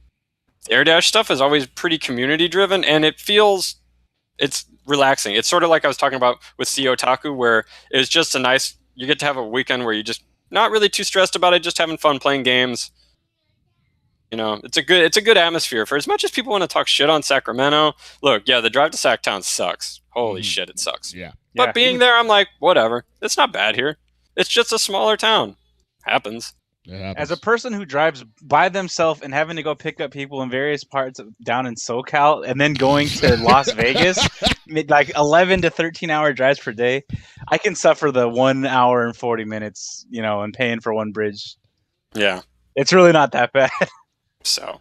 Speaker 3: Air Dash stuff is always pretty community driven, and it's relaxing. It's sort of like I was talking about with Sea Otaku, where it's just you get to have a weekend where you just not really too stressed about it, just having fun playing games. You know, it's a good atmosphere. For as much as people want to talk shit on Sacramento, look, yeah, the drive to Sacktown sucks. Holy shit, it sucks.
Speaker 1: Yeah.
Speaker 3: But
Speaker 4: Yeah.
Speaker 3: being there, I'm like, whatever. It's not bad here. It's just a smaller town. Happens.
Speaker 1: It happens.
Speaker 4: As a person who drives by themselves and having to go pick up people in various parts down in SoCal and then going to Las Vegas, like 11 to 13 hour drives per day, I can suffer the 1 hour and 40 minutes, you know, and paying for one bridge.
Speaker 3: Yeah.
Speaker 4: It's really not that bad.
Speaker 3: So,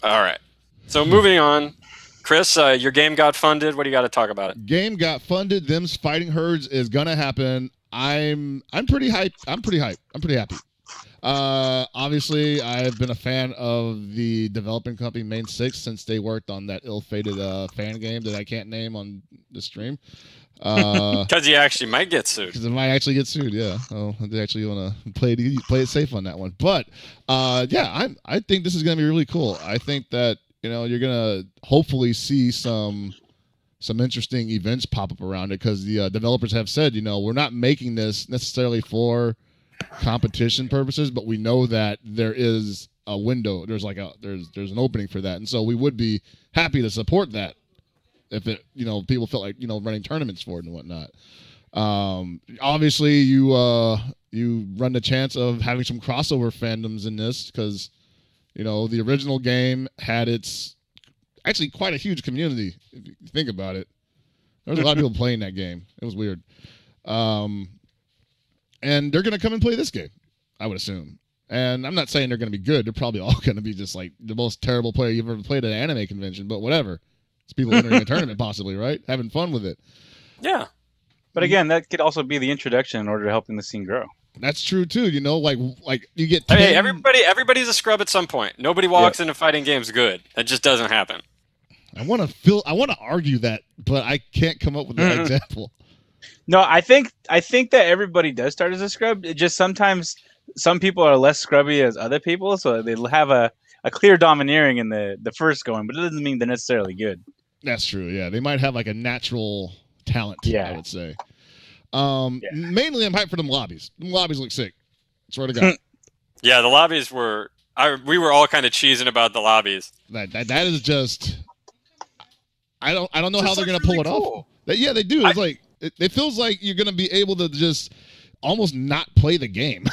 Speaker 3: all right. So moving on, Chris, your game got funded. What do you got to talk about it?
Speaker 1: Game got funded. Them's fighting herds is gonna happen. I'm pretty hyped. I'm pretty happy. Obviously, I've been a fan of the developing company Main Six since they worked on that ill-fated fan game that I can't name on the stream.
Speaker 3: Because you actually might get sued.
Speaker 1: Because it might actually get sued. Yeah. Oh, they actually want to play it safe on that one. But yeah, I think this is gonna be really cool. I think that you're gonna hopefully see some interesting events pop up around it because the developers have said, we're not making this necessarily for competition purposes, but we know that there is a window. There's an opening for that, and so we would be happy to support that if it people felt like running tournaments for it and whatnot. Obviously, you run the chance of having some crossover fandoms in this because the original game had actually quite a huge community if you think about it. There was a lot of people playing that game. It was weird. And they're going to come and play this game, I would assume. And I'm not saying they're going to be good. They're probably all going to be just like the most terrible player you've ever played at an anime convention, but whatever. It's people entering a tournament possibly, right? Having fun with it.
Speaker 3: Yeah.
Speaker 4: But again, that could also be the introduction in order to helping the scene grow.
Speaker 1: That's true too. You know, like you get.
Speaker 3: I mean,
Speaker 1: 10
Speaker 3: everybody's a scrub at some point. Nobody walks into fighting games good. That just doesn't happen.
Speaker 1: I want to argue that, but I can't come up with an example.
Speaker 4: No, I think that everybody does start as a scrub. It just sometimes some people are less scrubby as other people, so they'll have a clear domineering in the first going, but it doesn't mean they're necessarily good.
Speaker 1: That's true. Yeah, they might have like a natural talent.
Speaker 4: Yeah.
Speaker 1: I would say. Mainly, I'm hyped for them lobbies. Them lobbies look sick. Swear to God.
Speaker 3: Yeah, the lobbies were. We were all kind of cheesing about the lobbies.
Speaker 1: That is just. I don't know how they're gonna pull it
Speaker 3: cool.
Speaker 1: off. Yeah, they do. It's like it feels like you're gonna be able to just almost not play the game.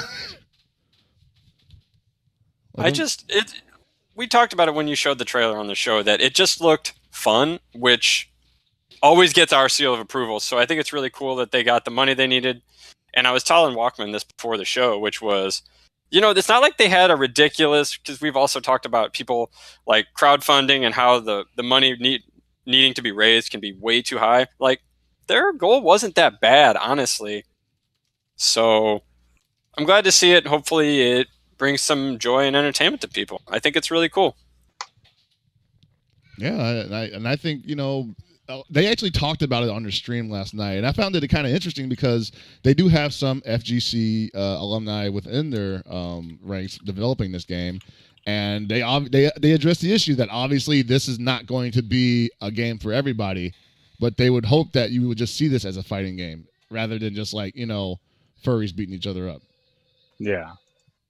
Speaker 3: We talked about it when you showed the trailer on the show that it just looked fun, which always gets our seal of approval. So I think it's really cool that they got the money they needed. And I was telling Walkman this before the show, which was, it's not like they had a ridiculous, because we've also talked about people like crowdfunding and how the money needing to be raised can be way too high. Like, their goal wasn't that bad, honestly. So I'm glad to see it. Hopefully it brings some joy and entertainment to people. I think it's really cool.
Speaker 1: Yeah, I think, they actually talked about it on their stream last night, and I found it kind of interesting because they do have some FGC alumni within their ranks developing this game, and they address the issue that obviously this is not going to be a game for everybody, but they would hope that you would just see this as a fighting game rather than just like furries beating each other up.
Speaker 4: Yeah.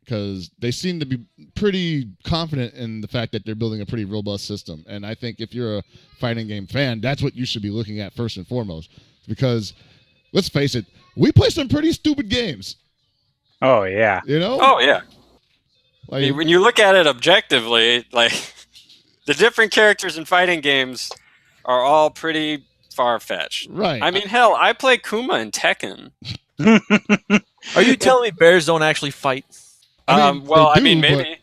Speaker 1: Because they seem to be pretty confident in the fact that they're building a pretty robust system. And I think if you're a fighting game fan, that's what you should be looking at first and foremost. Because, let's face it, we play some pretty stupid games.
Speaker 4: Oh, yeah.
Speaker 3: Oh, yeah.
Speaker 1: Like,
Speaker 3: when you look at it objectively, like, the different characters in fighting games are all pretty far-fetched.
Speaker 1: Right.
Speaker 3: I mean, hell, I play Kuma in Tekken.
Speaker 5: Are you telling me bears don't actually fight?
Speaker 3: Maybe.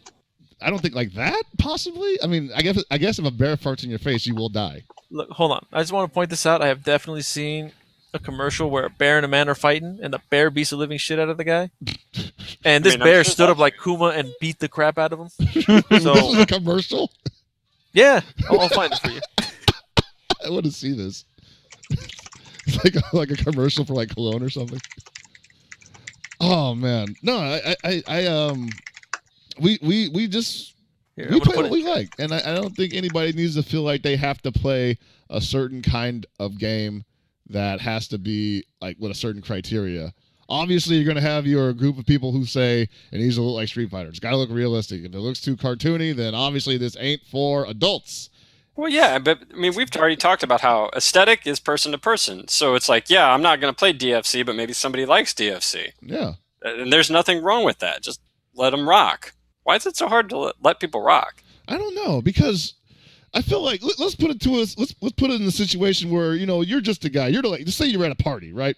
Speaker 1: I don't think like that, possibly. I mean, I guess if a bear farts in your face, you will die.
Speaker 5: Look, hold on. I just want to point this out. I have definitely seen a commercial where a bear and a man are fighting, and the bear beats the living shit out of the guy. And this bear stood up like Kuma and beat the crap out of him. So,
Speaker 1: this is a commercial?
Speaker 5: Yeah, I'll find it for you.
Speaker 1: I want to see this. It's like a commercial for like cologne or something. Oh man, no, we just we play what we like, and I don't think anybody needs to feel like they have to play a certain kind of game that has to be like with a certain criteria. Obviously, you're going to have your group of people who say it needs to look like Street Fighter. It's got to look realistic. If it looks too cartoony, then obviously this ain't for adults.
Speaker 3: Well, yeah, but I mean, we've already talked about how aesthetic is person to person. So it's like, yeah, I'm not going to play DFC, but maybe somebody likes DFC.
Speaker 1: Yeah.
Speaker 3: And there's nothing wrong with that. Just let them rock. Why is it so hard to let people rock?
Speaker 1: I don't know, because I feel like let's put it to us. Let's put it in a situation where you're just a guy. You're like, just say you're at a party, right?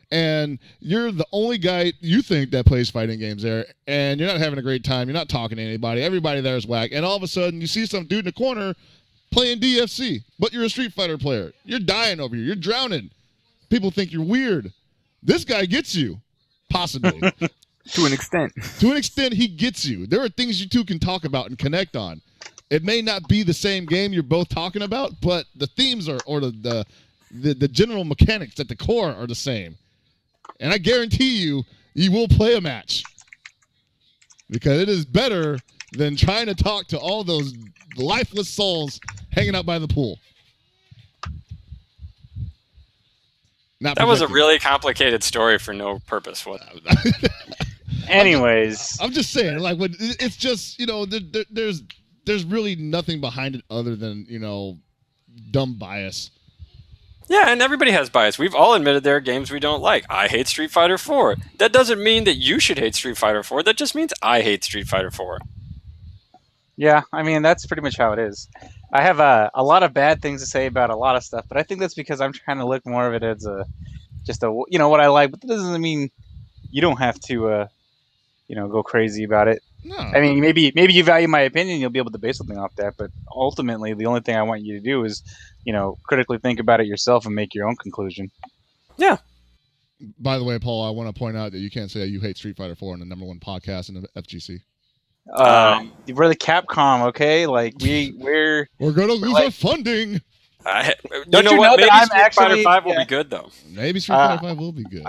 Speaker 1: And you're the only guy you think that plays fighting games there, and you're not having a great time. You're not talking to anybody. Everybody there is whack, and all of a sudden you see some dude in the corner playing DFC, but you're a Street Fighter player. You're dying over here. You're drowning. People think you're weird. This guy gets you, possibly.
Speaker 6: To an extent.
Speaker 1: To an extent, he gets you. There are things you two can talk about and connect on. It may not be the same game you're both talking about, but the themes are, or the general mechanics at the core are the same. And I guarantee you will play a match. Because it is better than trying to talk to all those lifeless souls hanging out by the pool.
Speaker 3: That was a really complicated story for no purpose.
Speaker 4: Anyways,
Speaker 1: I'm just saying, like, when it's just there's really nothing behind it other than dumb bias.
Speaker 3: Yeah, and everybody has bias. We've all admitted there are games we don't like. I hate Street Fighter 4. That doesn't mean that you should hate Street Fighter 4. That just means I hate Street Fighter 4.
Speaker 4: Yeah, I mean, that's pretty much how it is. I have a lot of bad things to say about a lot of stuff, but I think that's because I'm trying to look more of it as what I like, but that doesn't mean you don't have to go crazy about it.
Speaker 1: No.
Speaker 4: I mean, maybe you value my opinion, you'll be able to base something off that, but ultimately the only thing I want you to do is, critically think about it yourself and make your own conclusion.
Speaker 3: Yeah.
Speaker 1: By the way, Paul, I want to point out that you can't say that you hate Street Fighter 4 and the #1 podcast in the FGC.
Speaker 4: We're the Capcom, okay? Like we're
Speaker 1: gonna lose
Speaker 4: like-
Speaker 1: our funding.
Speaker 4: Don't you know
Speaker 3: what?
Speaker 4: that
Speaker 3: Maybe
Speaker 4: I'm
Speaker 3: Street Fighter
Speaker 4: actually-
Speaker 3: 5 will
Speaker 4: yeah.
Speaker 3: be good though.
Speaker 1: Maybe Street Fighter 5 will be good.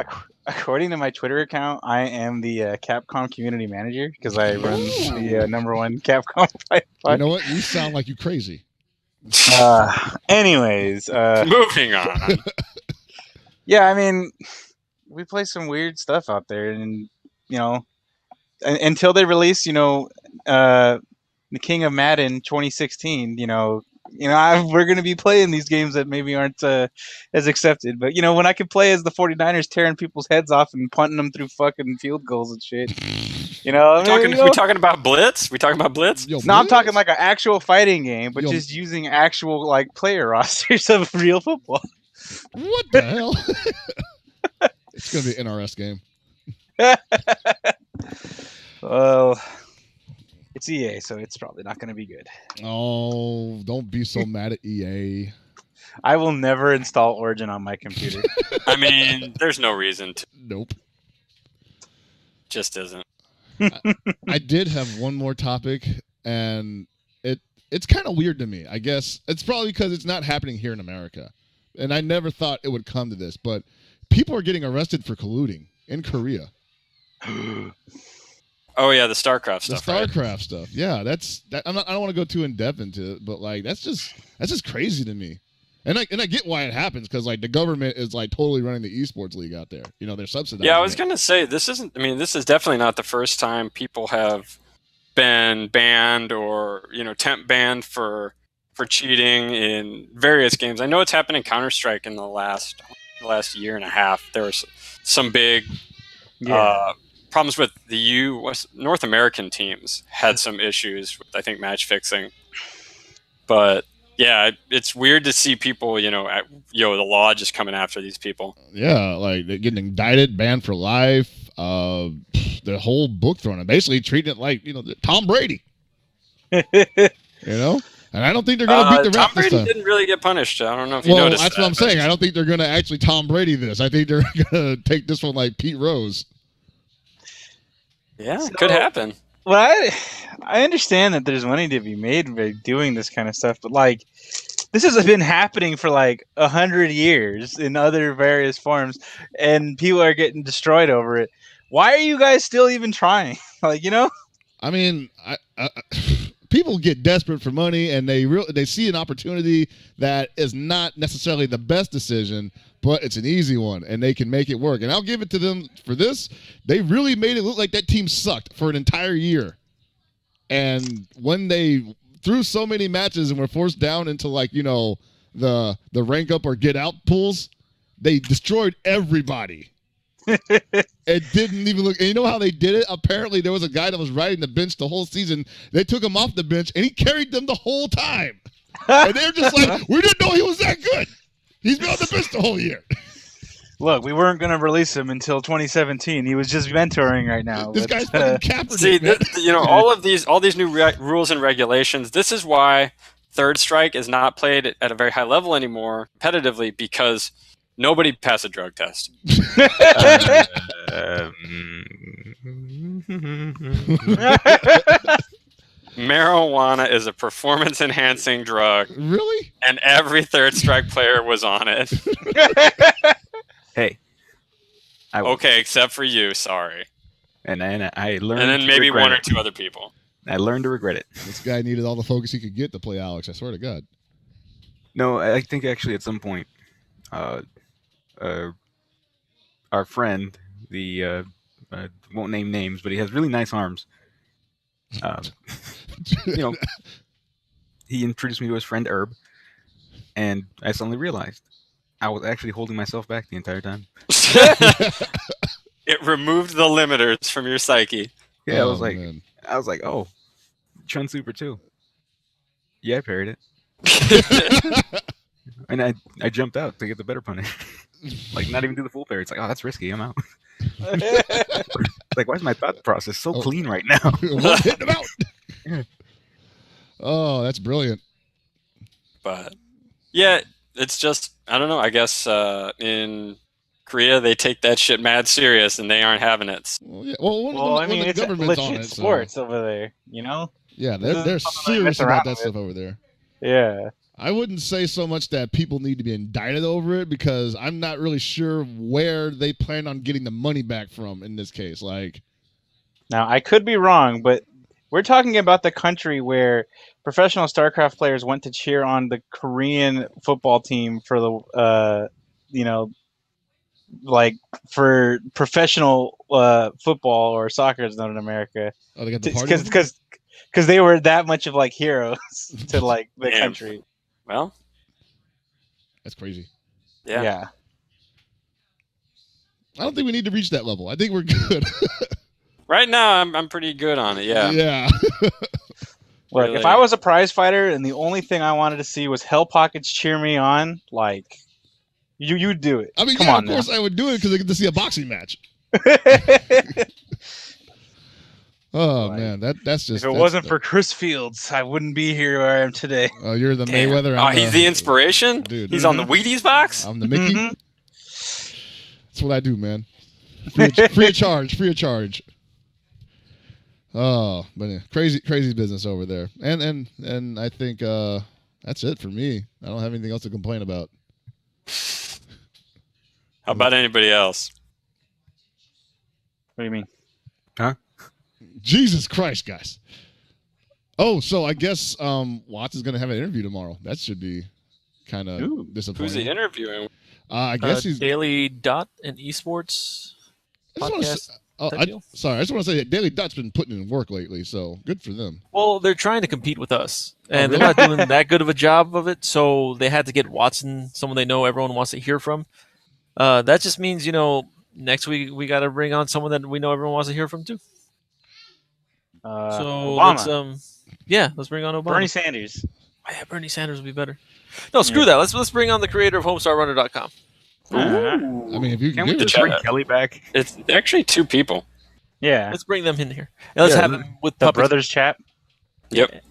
Speaker 4: according to my Twitter account, I am the Capcom community manager because I run the #1 Capcom fight.
Speaker 1: You know what? You sound like you crazy.
Speaker 4: Anyways,
Speaker 3: Moving on.
Speaker 4: yeah, I mean, we play some weird stuff out there, and you know, until they release, the King of Madden 2016, we're going to be playing these games that maybe aren't as accepted. But when I could play as the 49ers tearing people's heads off and punting them through fucking field goals and shit,
Speaker 3: We talking about Blitz? We talking about Blitz?
Speaker 1: Yo,
Speaker 4: No, I'm
Speaker 1: Blitz?
Speaker 4: talking like an actual fighting game, but
Speaker 1: Yo.
Speaker 4: just using actual like player rosters of real football.
Speaker 1: What the hell? It's gonna be an NRS game.
Speaker 4: Well, it's EA, so it's probably not going to be good.
Speaker 1: Oh, don't be so mad at EA.
Speaker 4: I will never install Origin on my computer.
Speaker 3: I mean, there's no reason to.
Speaker 1: Nope.
Speaker 3: Just isn't.
Speaker 1: I did have one more topic, and it's kind of weird to me. I guess it's probably because it's not happening here in America, and I never thought it would come to this. But people are getting arrested for colluding in Korea.
Speaker 3: Oh yeah, the StarCraft
Speaker 1: The
Speaker 3: stuff. Right?
Speaker 1: StarCraft stuff. Yeah, I don't want to go too in depth into it, but like that's just crazy to me. And I get why it happens because like the government is like totally running the esports league out there. They're subsidizing.
Speaker 3: Yeah, I was
Speaker 1: it.
Speaker 3: gonna say this isn't. I mean, this is definitely not the first time people have been banned or temp banned for cheating in various games. I know it's happened in Counter-Strike in the last year and a half. There was some big problems with the North American teams had some issues with, I think, match fixing. But yeah, it's weird to see people, the law just coming after these people.
Speaker 1: Yeah, like they're getting indicted, banned for life, the whole book thrown and basically treating it like, Tom Brady. And I don't think they're going to beat the
Speaker 3: Tom
Speaker 1: rap this
Speaker 3: Brady
Speaker 1: time.
Speaker 3: didn't really get punished. I don't know if you noticed
Speaker 1: that's
Speaker 3: that,
Speaker 1: what I'm
Speaker 3: but-
Speaker 1: saying. I don't think they're going to actually Tom Brady this. I think they're going to take this one like Pete Rose.
Speaker 3: Yeah, it could happen.
Speaker 4: Well, I understand that there's money to be made by doing this kind of stuff, but like this has been happening for like 100 years in other various forms, and people are getting destroyed over it. Why are you guys still even trying? I
Speaker 1: mean, I people get desperate for money, and they see an opportunity that is not necessarily the best decision, but it's an easy one, and they can make it work. And I'll give it to them for this. They really made it look like that team sucked for an entire year. And when they threw so many matches and were forced down into like, the rank up or get out pools, they destroyed everybody. It didn't even look. And you know how they did it? Apparently, there was a guy that was riding the bench the whole season. They took him off the bench, and he carried them the whole time. And they're just like, we didn't know he was that good. He's been on the bench the whole year.
Speaker 4: Look, we weren't going to release him until 2017. He was just mentoring right now.
Speaker 1: This guy's fucking Kaepernick.
Speaker 3: See,
Speaker 1: man.
Speaker 3: all these new rules and regulations. This is why Third Strike is not played at a very high level anymore competitively, because nobody passed a drug test. Marijuana is a performance-enhancing drug,
Speaker 1: Really?
Speaker 3: and every Third Strike player was on it.
Speaker 6: Hey.
Speaker 3: Okay, except for you. Sorry.
Speaker 6: And I learned.
Speaker 3: And then
Speaker 6: to
Speaker 3: maybe
Speaker 6: regret
Speaker 3: one or
Speaker 6: it.
Speaker 3: two other people.
Speaker 6: I learned to regret it.
Speaker 1: This guy needed all the focus he could get to play Alex. I swear to God.
Speaker 6: No, I think actually at some point, our friend, won't name names, but he has really nice arms. He introduced me to his friend Herb, and I suddenly realized I was actually holding myself back the entire time.
Speaker 3: It removed the limiters from your psyche.
Speaker 6: Yeah,
Speaker 1: Oh,
Speaker 6: I was
Speaker 1: man.
Speaker 6: like, oh, Chun Super 2. Yeah, I parried it. And I jumped out to get the better punish. Like, not even do the full parry. It's like, oh, that's risky. I'm out. Like, why is my thought process so clean right now?
Speaker 1: Well, hitting him out. Oh, that's brilliant.
Speaker 3: But yeah, it's just, I don't know. I guess in Korea, they take that shit mad serious, and they aren't having it.
Speaker 1: Well, yeah. Well,
Speaker 4: Well, I mean,
Speaker 1: the
Speaker 4: it's
Speaker 1: government's on
Speaker 4: legit
Speaker 1: it, so-
Speaker 4: sports over there. You know?
Speaker 1: Yeah,
Speaker 4: This
Speaker 1: they're
Speaker 4: isn't something they mess
Speaker 1: serious about
Speaker 4: around
Speaker 1: that
Speaker 4: with.
Speaker 1: stuff over there.
Speaker 4: Yeah.
Speaker 1: I wouldn't say so much that people need to be indicted over it because I'm not really sure where they plan on getting the money back from in this case. Like,
Speaker 4: Now, I could be wrong, but we're talking about the country where professional StarCraft players went to cheer on the Korean football team for the, like for professional football or soccer is known in America.
Speaker 1: oh, they got the party.
Speaker 4: Because they were that much of like heroes to like the
Speaker 3: Damn.
Speaker 4: country.
Speaker 3: Well,
Speaker 1: That's crazy.
Speaker 3: yeah.
Speaker 1: I don't think we need to reach that level. I think we're good.
Speaker 3: Right now, I'm pretty good on it. Yeah.
Speaker 1: Yeah.
Speaker 4: Look,
Speaker 3: Really.
Speaker 4: if I was a prize fighter and the only thing I wanted to see was Hell Pockets cheer me on, like you'd do it.
Speaker 1: I mean,
Speaker 4: Come
Speaker 1: yeah,
Speaker 4: on
Speaker 1: of course I would do it because I get to see a boxing match.
Speaker 4: now.
Speaker 1: Oh
Speaker 4: Like,
Speaker 1: man, that's just.
Speaker 4: If it wasn't for Chris Fields, I wouldn't be here where I am today.
Speaker 1: Oh, you're the
Speaker 3: Damn.
Speaker 1: Mayweather.
Speaker 3: Oh,
Speaker 1: I'm
Speaker 3: he's the inspiration?
Speaker 1: Dude.
Speaker 3: He's on the Wheaties box?
Speaker 1: I'm the Mickey.
Speaker 4: Mhm.
Speaker 1: That's what I do, man. Free of charge. Free of charge. Oh, but yeah, crazy business over there. And I think that's it for me. I don't have anything else to complain about.
Speaker 3: How about anybody else?
Speaker 4: What do you mean?
Speaker 1: Jesus Christ, guys. Oh, so I guess Watts is going to have an interview tomorrow. That should be kind of
Speaker 4: Ooh.
Speaker 1: disappointing.
Speaker 3: Who's he interviewing?
Speaker 1: I guess he's.
Speaker 5: Daily Dot and Esports
Speaker 1: I just wanna
Speaker 5: podcast.
Speaker 1: say- oh,
Speaker 5: type
Speaker 1: I
Speaker 5: deal?
Speaker 1: just want to say that Daily Dot's been putting in work lately, so good for them.
Speaker 5: Well, they're trying to compete with us, and
Speaker 1: really?
Speaker 5: they're not doing that good of a job of it. So they had to get Watson, someone they know everyone wants to hear from. That just means next week we got to bring on someone that we know everyone wants to hear from too. So
Speaker 4: Obama.
Speaker 5: let's bring on Obama.
Speaker 4: Bernie Sanders.
Speaker 5: Oh, yeah, Bernie Sanders would be better. No, screw that. Let's bring on the creator of HomestarRunner.com.
Speaker 1: I mean, if you
Speaker 6: Can
Speaker 1: can
Speaker 6: we
Speaker 1: give it
Speaker 6: just
Speaker 1: a
Speaker 6: bring
Speaker 1: shot.
Speaker 6: Kelly back?
Speaker 3: It's actually two people.
Speaker 4: Yeah.
Speaker 5: Let's bring them in here. And let's
Speaker 1: Yeah,
Speaker 5: have them with
Speaker 4: The
Speaker 5: puppets.
Speaker 4: brothers chat.
Speaker 3: Yep.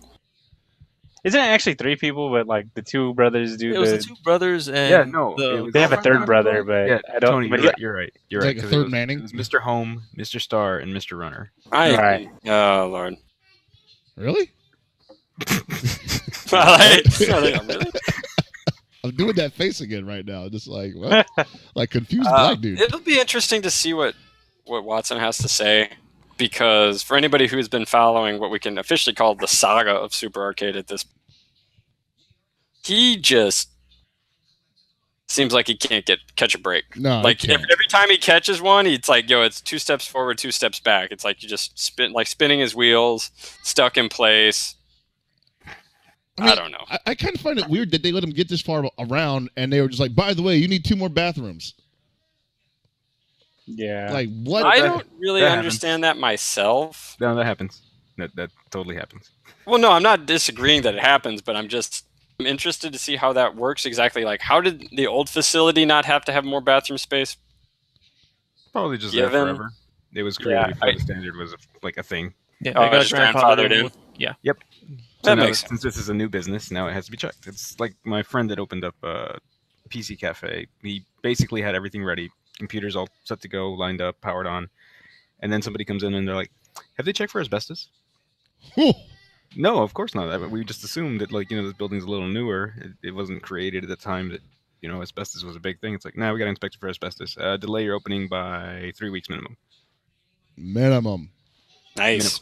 Speaker 4: Isn't it actually three people, but like the two brothers do
Speaker 5: It was
Speaker 4: the.
Speaker 5: the two brothers and
Speaker 6: Yeah, no,
Speaker 5: the-
Speaker 6: it was-
Speaker 4: They have a third brother, but
Speaker 6: Yeah,
Speaker 4: I don't.
Speaker 6: Tony,
Speaker 4: but
Speaker 6: you're right. You're right. You're
Speaker 1: Like
Speaker 6: right.
Speaker 1: a
Speaker 6: 'cause
Speaker 1: third
Speaker 6: it was,
Speaker 1: Manning?
Speaker 6: It was Mr. Home, Mr. Star, and Mr. Runner.
Speaker 4: Right.
Speaker 3: Oh, Lord.
Speaker 1: Really?
Speaker 3: Really?
Speaker 1: I'm doing that face again right now. Just like, what? Like confused black dude.
Speaker 3: It'll be interesting to see what Watson has to say, because for anybody who's been following what we can officially call the saga of Super Arcade at this, he just seems like he can't catch a break.
Speaker 1: No,
Speaker 3: Like
Speaker 1: he can't.
Speaker 3: every time he catches one, it's like, it's 2 steps forward, 2 steps back. It's like you just spinning his wheels, stuck in place. I don't know.
Speaker 1: I kind of find it weird that they let him get this far around, and they were just like, by the way, you need 2 more bathrooms.
Speaker 4: Yeah.
Speaker 1: Like, what?
Speaker 3: I don't really
Speaker 6: that happens.
Speaker 3: understand that myself.
Speaker 6: No, that happens. That totally happens.
Speaker 3: Well, no, I'm not disagreeing that it happens, but I'm interested to see how that works exactly. Like, how did the old facility not have to have more bathroom space?
Speaker 6: Probably just there
Speaker 3: Given-
Speaker 6: forever. It was created
Speaker 3: Yeah,
Speaker 6: before the standard was like a thing.
Speaker 5: Yeah,
Speaker 3: Oh,
Speaker 5: they got
Speaker 3: just
Speaker 5: grandfathered
Speaker 3: grandfathered in?
Speaker 5: with- Yeah.
Speaker 6: So
Speaker 3: That
Speaker 6: now
Speaker 3: makes
Speaker 6: since this is a new business, now it has to be checked. It's like my friend that opened up a PC cafe. He basically had everything ready, computers all set to go, lined up, powered on, and then somebody comes in and they're like, "Have they checked for asbestos?" No, of course not. We just assumed that this building's a little newer. It wasn't created at the time that asbestos was a big thing. It's like, we got to inspect it for asbestos. Delay your opening by 3 weeks minimum.
Speaker 1: Minimum.
Speaker 3: Nice.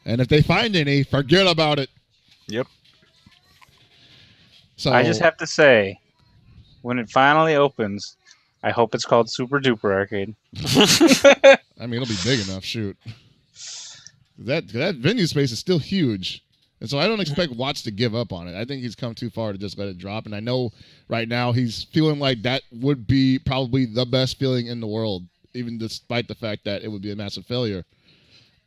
Speaker 1: And if they find any, forget about it.
Speaker 6: Yep.
Speaker 1: So
Speaker 4: I just have to say, when it finally opens, I hope it's called Super Duper Arcade.
Speaker 1: I mean, it'll be big enough. Shoot. That venue space is still huge. And so I don't expect Watts to give up on it. I think he's come too far to just let it drop. And I know right now he's feeling like that would be probably the best feeling in the world, even despite the fact that it would be a massive failure.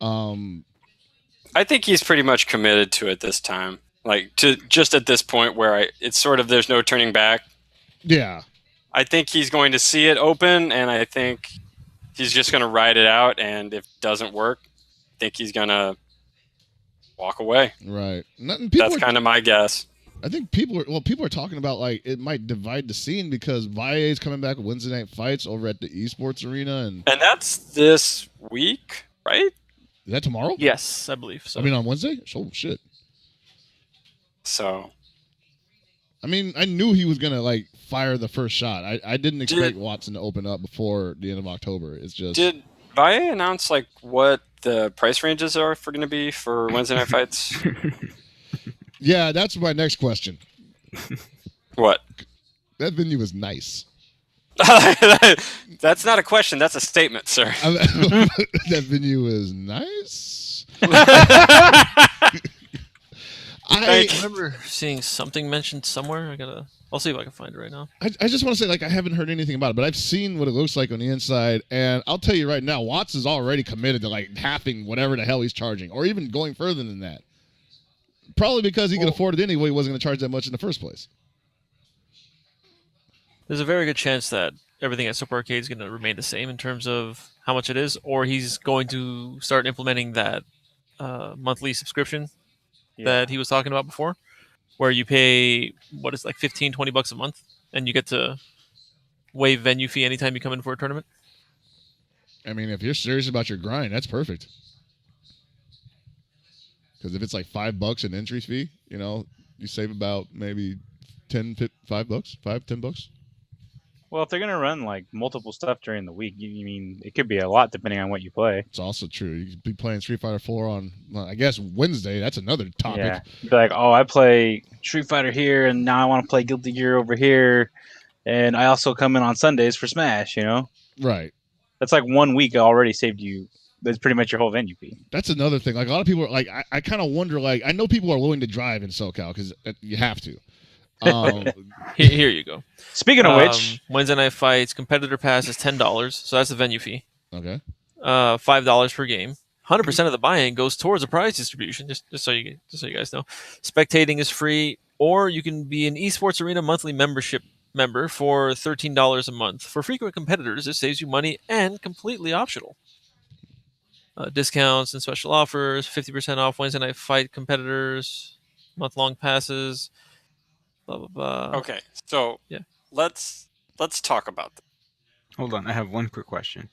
Speaker 3: I think he's pretty much committed to it this time. Like, to just at this point where it's sort of there's no turning back.
Speaker 1: Yeah.
Speaker 3: I think he's going to see it open, and I think he's just going to ride it out. And if it doesn't work, I think he's going to walk away.
Speaker 1: Right.
Speaker 3: That's kind of my guess.
Speaker 1: I think people are talking about like it might divide the scene because VIA is coming back with Wednesday night fights over at the esports arena, and
Speaker 3: And that's this week, right?
Speaker 1: is that tomorrow?
Speaker 5: Yes, I believe so.
Speaker 1: I mean on Wednesday. Oh shit.
Speaker 3: So
Speaker 1: I mean, I knew he was gonna like fire the first shot. I didn't expect Watson to open up before the end of October. It's just
Speaker 3: did VIA announce like what the price ranges are for going to be for Wednesday night fights?
Speaker 1: yeah. That's my next question.
Speaker 3: What?
Speaker 1: That venue is nice.
Speaker 3: That's not a question. That's a statement, sir.
Speaker 1: That venue is nice.
Speaker 5: I remember seeing something mentioned somewhere. I'll see if I can find it right now.
Speaker 1: I just want to say, like, I haven't heard anything about it, but I've seen what it looks like on the inside, and I'll tell you right now, Watts is already committed to like halving whatever the hell he's charging, or even going further than that. Probably because he could afford it anyway. He wasn't going to charge that much in the first place.
Speaker 5: There's a very good chance that everything at Super Arcade is going to remain the same in terms of how much it is, or he's going to start implementing that monthly subscription that he was talking about before, where you pay what is like $15-20 a month, and you get to waive venue fee anytime you come in for a tournament.
Speaker 1: I mean, if you're serious about your grind, that's perfect. Because if it's like $5 an entry fee, you save about maybe $10 bucks.
Speaker 4: Well, if they're gonna run like multiple stuff during the week, you mean it could be a lot depending on what you play.
Speaker 1: It's also true. You could be playing Street Fighter 4 on, I guess, Wednesday. That's another topic.
Speaker 4: Yeah, be like, oh, I play Street Fighter here, and now I want to play Guilty Gear over here, and I also come in on Sundays for Smash.
Speaker 1: Right.
Speaker 4: That's like 1 week already saved you. That's pretty much your whole venue fee.
Speaker 1: That's another thing. Like a lot of people are like, I kind of wonder. Like, I know people are willing to drive in SoCal because you have to.
Speaker 5: Here you go.
Speaker 4: Speaking of which,
Speaker 5: Wednesday night fights competitor pass is $10, so that's the venue fee.
Speaker 1: Okay.
Speaker 5: $5 per game. 100% of the buy-in goes towards a prize distribution. Just so you guys know, spectating is free, or you can be an esports arena monthly member for $13 a month. For frequent competitors, this saves you money and completely optional. Discounts and special offers: 50% off Wednesday night fight competitors, month-long passes. Blah blah blah.
Speaker 3: Okay, so
Speaker 5: Yeah.
Speaker 3: let's talk about that.
Speaker 6: Hold on, I have one quick question.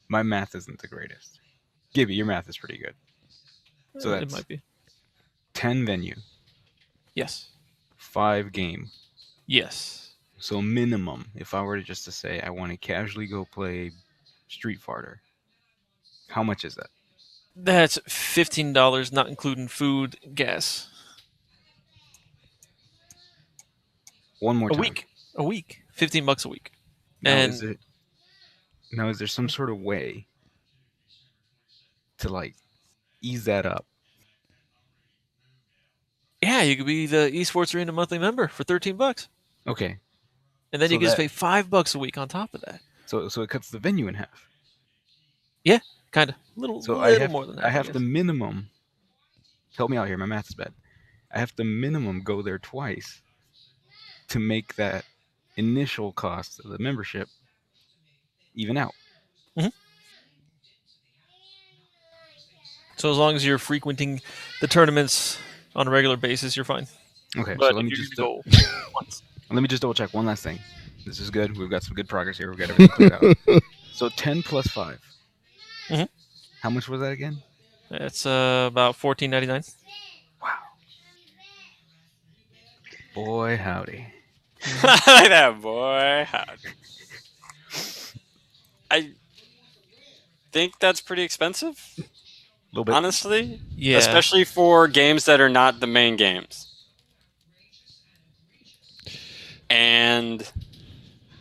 Speaker 6: My math isn't the greatest. Gibby, your math is pretty good. So
Speaker 5: it
Speaker 6: that's
Speaker 5: might be.
Speaker 6: 10 venue,
Speaker 5: Yes.
Speaker 6: 5 game.
Speaker 5: Yes.
Speaker 6: So minimum, if I were to just to say I want to casually go play Street Fighter, how much is that?
Speaker 5: That's $15, not including food, gas.
Speaker 6: One more
Speaker 5: A
Speaker 6: time.
Speaker 5: week. $15 a week.
Speaker 6: Now,
Speaker 5: And
Speaker 6: is there some sort of way to like ease that up?
Speaker 5: yeah, you could be the esports arena monthly member for $13,
Speaker 6: Okay,
Speaker 5: and then
Speaker 6: So
Speaker 5: you just
Speaker 6: that-
Speaker 5: pay $5 a week on top of that.
Speaker 6: so it cuts the venue in half.
Speaker 5: Kind of little
Speaker 6: So I have
Speaker 5: more than that.
Speaker 6: I have
Speaker 5: guess.
Speaker 6: to minimum. Help me out here. My math is bad. I have to minimum go there twice to make that initial cost of the membership even out.
Speaker 5: So as long as you're frequenting the tournaments on a regular basis, you're fine.
Speaker 6: Okay,
Speaker 5: But
Speaker 6: so
Speaker 5: if you're going to go once,
Speaker 6: let me just double check one last thing. This is good. We've got some good progress here. We've got everything cleared out. So 10 plus 5.
Speaker 5: Mhm.
Speaker 6: How much was that again?
Speaker 5: it's about $14.99.
Speaker 6: Wow. Boy, howdy.
Speaker 3: Like that, boy. I think that's pretty expensive,
Speaker 6: A little bit.
Speaker 3: honestly.
Speaker 5: Yeah.
Speaker 3: Especially for games that are not the main games. And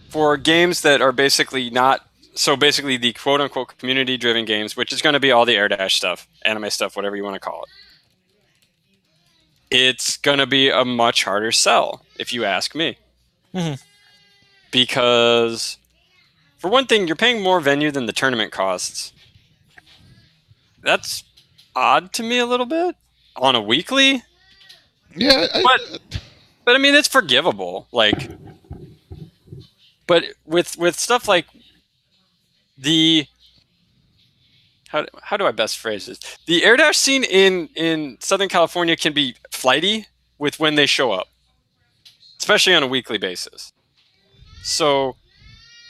Speaker 3: for games that are basically not, so basically the quote-unquote community-driven games, which is going to be all the Air Dash stuff, anime stuff, whatever you want to call it. It's going to be a much harder sell, if you ask me.
Speaker 5: Mhm.
Speaker 3: Because, for one thing, you're paying more venue than the tournament costs. That's odd to me a little bit. On a weekly?
Speaker 1: Yeah.
Speaker 3: But I mean, it's forgivable. Like, but with stuff like the how do I best phrase this? The Air Dash scene in Southern California can be flighty with when they show up, especially on a weekly basis. So,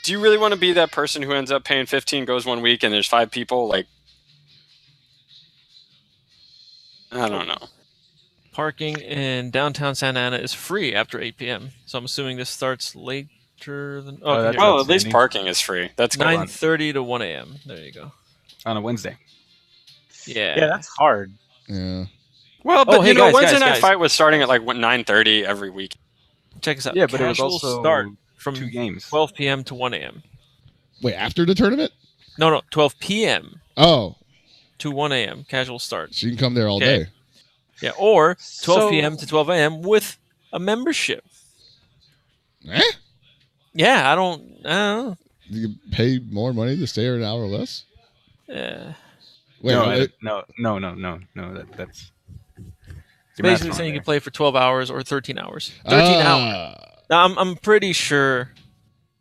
Speaker 3: do you really want to be that person who ends up paying 15, goes 1 week, and there's 5 people? Like, I don't know.
Speaker 5: Parking in downtown Santa Ana is free after 8 p.m. So I'm assuming this starts later than. Oh,
Speaker 6: that's
Speaker 5: here.
Speaker 3: Well, at least
Speaker 6: outstanding.
Speaker 3: parking is free. That's good.
Speaker 5: 9:30 to 1 a.m. There you go.
Speaker 6: On a Wednesday.
Speaker 5: Yeah.
Speaker 4: Yeah, that's hard.
Speaker 1: Yeah.
Speaker 3: Well, but
Speaker 5: Oh, hey,
Speaker 3: you know,
Speaker 5: guys,
Speaker 3: Wednesday
Speaker 5: guys,
Speaker 3: Night
Speaker 5: guys.
Speaker 3: Fight was starting at like 9:30 every week.
Speaker 5: Check this out.
Speaker 6: Yeah, but it was
Speaker 5: Casual
Speaker 6: also
Speaker 5: start from
Speaker 6: 2 games.
Speaker 5: 12 p.m. to 1 a.m.
Speaker 1: Wait, after the tournament?
Speaker 5: No, 12 p.m.
Speaker 1: Oh,
Speaker 5: to 1 a.m. Casual start.
Speaker 1: so you can come there all
Speaker 5: Okay.
Speaker 1: day.
Speaker 5: Yeah, or 12
Speaker 4: So-
Speaker 5: p.m. to 12 a.m. with a membership.
Speaker 1: Eh?
Speaker 5: Yeah, I don't know.
Speaker 1: You pay more money to stay here an hour less?
Speaker 5: Yeah.
Speaker 1: Wait,
Speaker 6: no,
Speaker 1: wait.
Speaker 6: no. That's your math's
Speaker 5: Basically
Speaker 6: wrong
Speaker 5: saying you
Speaker 6: there.
Speaker 5: can play for 12 hours or 13 hours. 13 hours. Now, I'm pretty sure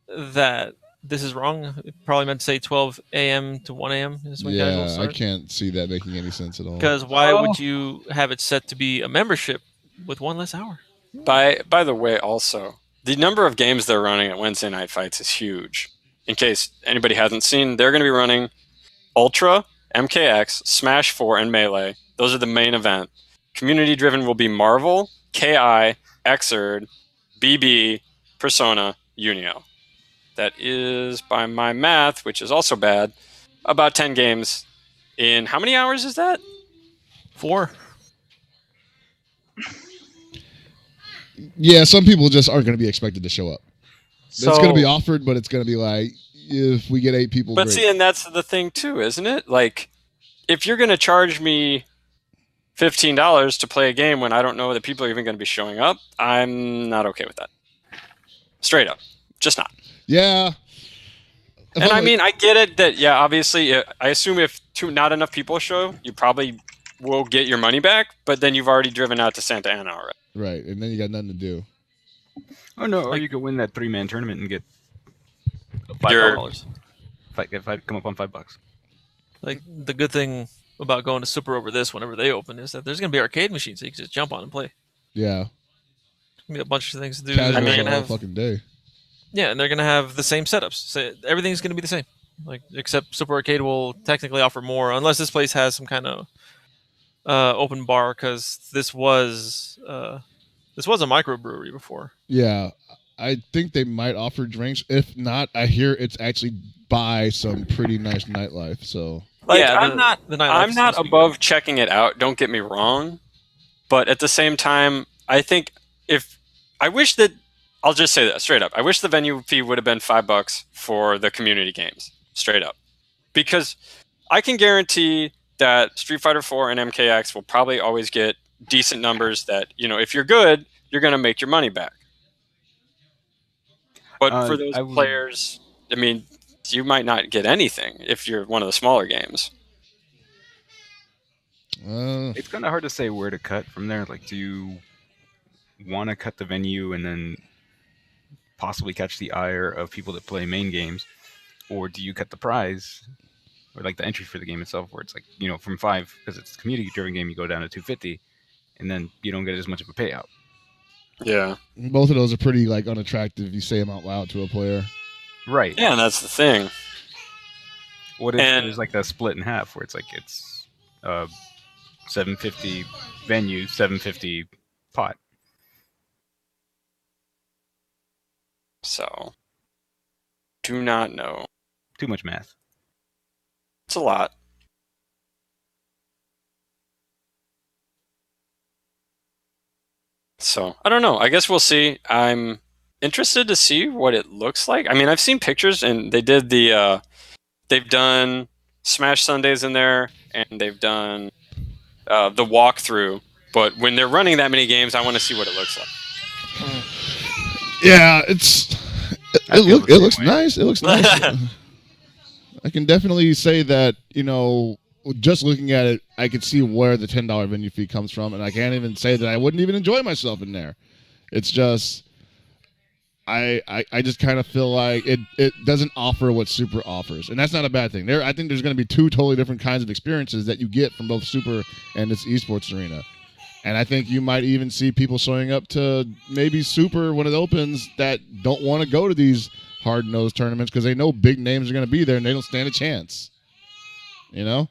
Speaker 5: that this is wrong. It probably meant to say 12 a.m. to 1 a.m. is when casual
Speaker 1: Yeah, I
Speaker 5: starts.
Speaker 1: can't see that making any sense at all.
Speaker 5: Because why
Speaker 4: Oh.
Speaker 5: would you have it set to be a membership with one less hour?
Speaker 3: By the way, also, the number of games they're running at Wednesday Night Fights is huge. In case anybody hasn't seen, they're going to be running Ultra, MKX, Smash 4, and Melee. Those are the main event. Community driven will be Marvel, KI, Xrd, BB, Persona, Unio. That is, by my math, which is also bad, about 10 games in how many hours is that?
Speaker 5: 4.
Speaker 1: Yeah, some people just aren't going to be expected to show up.
Speaker 4: So,
Speaker 1: It's going to be offered, but it's going to be like, if we get 8 people,
Speaker 3: But
Speaker 1: great.
Speaker 3: see, and that's the thing too, isn't it? Like, if you're going to charge me $15 to play a game when I don't know that people are even going to be showing up, I'm not okay with that. Straight up. Just not.
Speaker 1: Yeah. If
Speaker 3: And
Speaker 1: I'm
Speaker 3: I
Speaker 1: like-
Speaker 3: mean, I get it that, yeah, obviously, I assume if not enough people show, you probably will get your money back, but then you've already driven out to Santa Ana already.
Speaker 1: right, and then you got nothing to do.
Speaker 6: Oh no, or
Speaker 5: Like-
Speaker 6: you could win that 3-man tournament and get
Speaker 3: You're-
Speaker 5: $5.
Speaker 6: if I come up on $5.
Speaker 5: Like, the good thing about going to Super over this whenever they open is that there's going to be arcade machines that you can just jump on and play.
Speaker 1: Yeah.
Speaker 5: Be a bunch of things to do.
Speaker 1: Casual
Speaker 5: And they're
Speaker 1: all
Speaker 5: gonna have,
Speaker 1: fucking day.
Speaker 5: yeah, and they're gonna have the same setups. So everything's gonna be the same. Like, except Super Arcade will technically offer more, unless this place has some kind of open bar. Because this was a microbrewery before.
Speaker 1: Yeah. I think they might offer drinks. If not, I hear it's actually by some pretty nice nightlife. So
Speaker 3: Like,
Speaker 5: yeah,
Speaker 3: I'm not
Speaker 5: The nightlife
Speaker 3: I'm
Speaker 5: is
Speaker 3: not
Speaker 5: supposed to be
Speaker 3: above checking it out. Don't get me wrong, but at the same time, I think I'll just say that straight up. I wish the venue fee would have been $5 for the community games, straight up, because I can guarantee that Street Fighter 4 and MKX will probably always get decent numbers. That, you know, if you're good, you're going to make your money back. But for those
Speaker 6: I would-
Speaker 3: players, I mean, you might not get anything if you're one of the smaller games.
Speaker 6: It's kind of hard to say where to cut from there. Like, do you want to cut the venue and then possibly catch the ire of people that play main games, or do you cut the prize or like the entry for the game itself, where it's like, you know, from 5, because it's a community-driven game, you go down to 250, and then you don't get as much of a payout.
Speaker 3: Yeah.
Speaker 1: both of those are pretty like unattractive if you say them out loud to a player.
Speaker 6: Right.
Speaker 3: Yeah, and that's the thing.
Speaker 6: What if
Speaker 3: And-
Speaker 6: there's like a split in half where it's like it's 750 venue, 750 pot?
Speaker 3: So, do not know.
Speaker 6: Too much math.
Speaker 3: It's a lot. So, I don't know. I guess we'll see. I'm interested to see what it looks like. I mean, I've seen pictures, and they did they've done Smash Sundays in there, and they've done the walkthrough. But when they're running that many games, I want to see what it looks like.
Speaker 1: Yeah, it
Speaker 6: feel the
Speaker 1: looks
Speaker 6: same way.
Speaker 1: nice. It looks nice. I can definitely say that, you know, just looking at it, I could see where the $10 venue fee comes from, and I can't even say that I wouldn't even enjoy myself in there. It's just I just kind of feel like it doesn't offer what Super offers, and that's not a bad thing. I think there's going to be 2 totally different kinds of experiences that you get from both Super and this esports arena. And I think you might even see people showing up to maybe Super when it opens that don't want to go to these hard-nosed tournaments because they know big names are going to be there and they don't stand a chance. You know?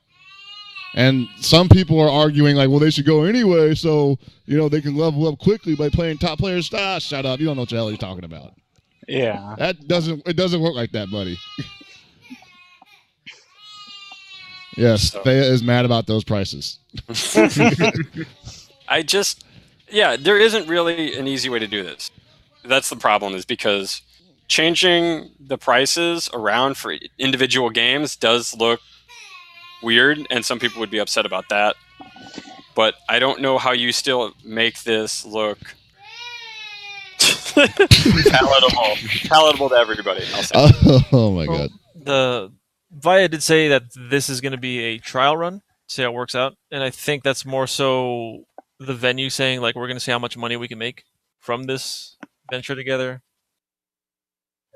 Speaker 1: And some people are arguing like, well, they should go anyway so, they can level up quickly by playing top players. Shut up. You don't know what the hell you're talking about.
Speaker 4: Yeah.
Speaker 1: It doesn't work like that, buddy. Yes, Thea is mad about those prices.
Speaker 3: There isn't really an easy way to do this. That's the problem, is because changing the prices around for individual games does look weird, and some people would be upset about that. But I don't know how you still make this look palatable to everybody. I'll say.
Speaker 1: Oh my god.
Speaker 5: The VIA did say that this is going to be a trial run, see how it works out, and I think that's more so the venue saying like we're going to see how much money we can make from this venture together,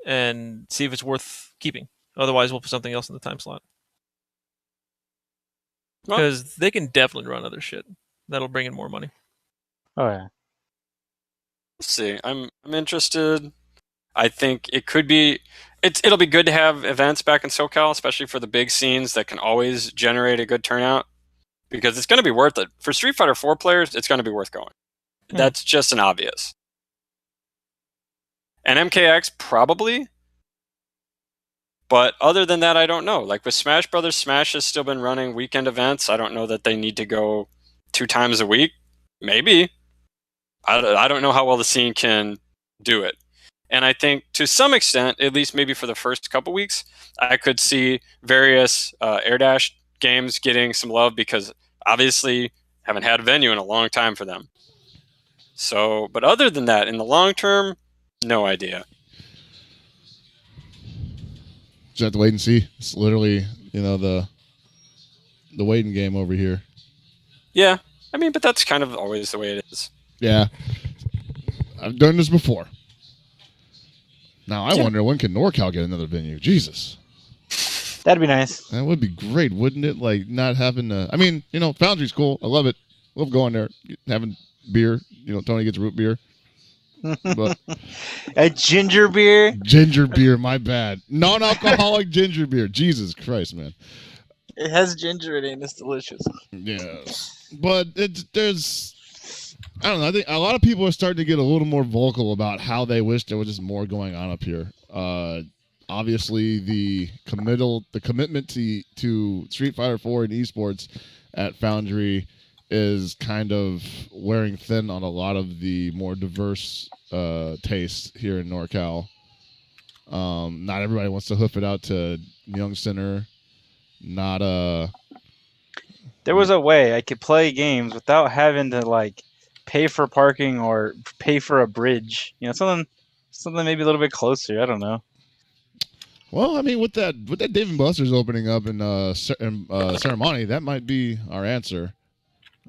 Speaker 5: and see if it's worth keeping. Otherwise, we'll put something else in the time slot. Because they can definitely run other shit that'll bring in more money.
Speaker 4: Oh yeah.
Speaker 3: Let's see. I'm interested. I think it could be. It'll be good to have events back in SoCal, especially for the big scenes that can always generate a good turnout. Because it's going to be worth it. For Street Fighter 4 players, it's going to be worth going. That's just an obvious. And MKX, probably. But other than that, I don't know. Like with Smash Brothers, Smash has still been running weekend events. I don't know that they need to go 2 times a week. Maybe. I don't know how well the scene can do it. And I think to some extent, at least maybe for the first couple weeks, I could see various Air Dash games getting some love because obviously haven't had a venue in a long time for them. So, but other than that, in the long term, no idea.
Speaker 1: Just have to wait and see. It's literally, the waiting game over here.
Speaker 3: Yeah, I mean, but that's kind of always the way it is.
Speaker 1: Yeah, I've done this before. Now I wonder when can NorCal get another venue? Jesus,
Speaker 4: That'd be nice.
Speaker 1: that would be great, wouldn't it? Like not having to. I mean, Foundry's cool. I love it. Love going there, having beer. Tony gets root beer. But
Speaker 4: A ginger beer.
Speaker 1: ginger beer, my bad. Non-alcoholic ginger beer. Jesus Christ, man.
Speaker 8: It has ginger in it and it's delicious.
Speaker 1: Yeah, but there's. I don't know. I think a lot of people are starting to get a little more vocal about how they wish there was just more going on up here. Obviously, the commitment to Street Fighter 4 and esports at Foundry is kind of wearing thin on a lot of the more diverse tastes here in NorCal. Not everybody wants to hoof it out to Young Center. Not
Speaker 4: There was a way I could play games without having to pay for parking or pay for a bridge. Something maybe a little bit closer. I don't know.
Speaker 1: Well, I mean, with that Dave & Buster's opening up in Ceremony, that might be our answer.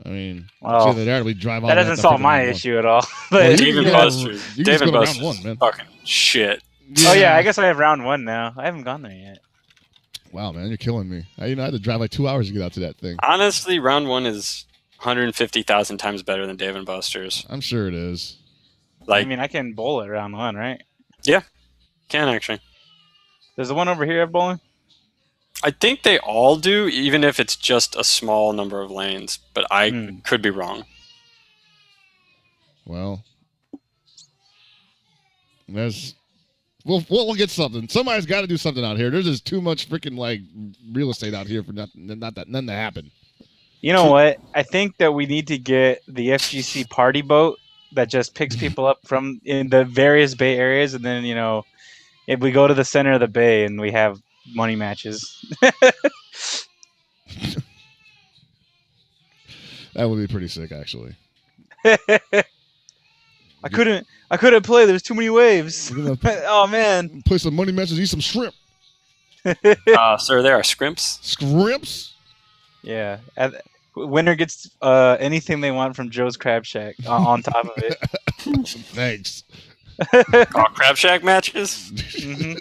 Speaker 1: I mean,
Speaker 4: Well,
Speaker 1: it's either there or we drive on.
Speaker 4: That doesn't solve my issue at all. But
Speaker 1: you
Speaker 3: Dave
Speaker 1: can
Speaker 3: and
Speaker 1: go-
Speaker 3: Buster's.
Speaker 1: you can
Speaker 3: Dave
Speaker 1: just
Speaker 3: and
Speaker 1: go to round
Speaker 3: Buster's
Speaker 1: one,
Speaker 3: is
Speaker 1: man.
Speaker 3: fucking shit.
Speaker 4: oh yeah, I guess I have round 1 now. I haven't gone there yet.
Speaker 1: Wow, man, you're killing me. I had to drive 2 hours to get out to that thing.
Speaker 3: Honestly, round 1 is 150,000 times better than Dave and Buster's.
Speaker 1: I'm sure it is.
Speaker 4: I mean, I can bowl at round 1, right?
Speaker 3: Can actually.
Speaker 4: There's the one over here at bowling.
Speaker 3: I think they all do, even if it's just a small number of lanes. But I could be wrong.
Speaker 1: Well, we'll get something. Somebody's got to do something out here. There's just too much freaking real estate out here for nothing to happen.
Speaker 4: You know what? I think that we need to get the FGC party boat that just picks people up from in the various Bay areas, and then if we go to the center of the Bay and we have money matches.
Speaker 1: That would be pretty sick, actually.
Speaker 4: I couldn't play. There's too many waves.
Speaker 1: We're gonna
Speaker 4: Oh man.
Speaker 1: play some money matches, eat some shrimp.
Speaker 3: Sir, there are scrimps.
Speaker 1: Scrimps?
Speaker 4: Yeah. Winner gets anything they want from Joe's Crab Shack on top of it.
Speaker 1: Thanks.
Speaker 3: Crab Shack matches?
Speaker 4: Mhm.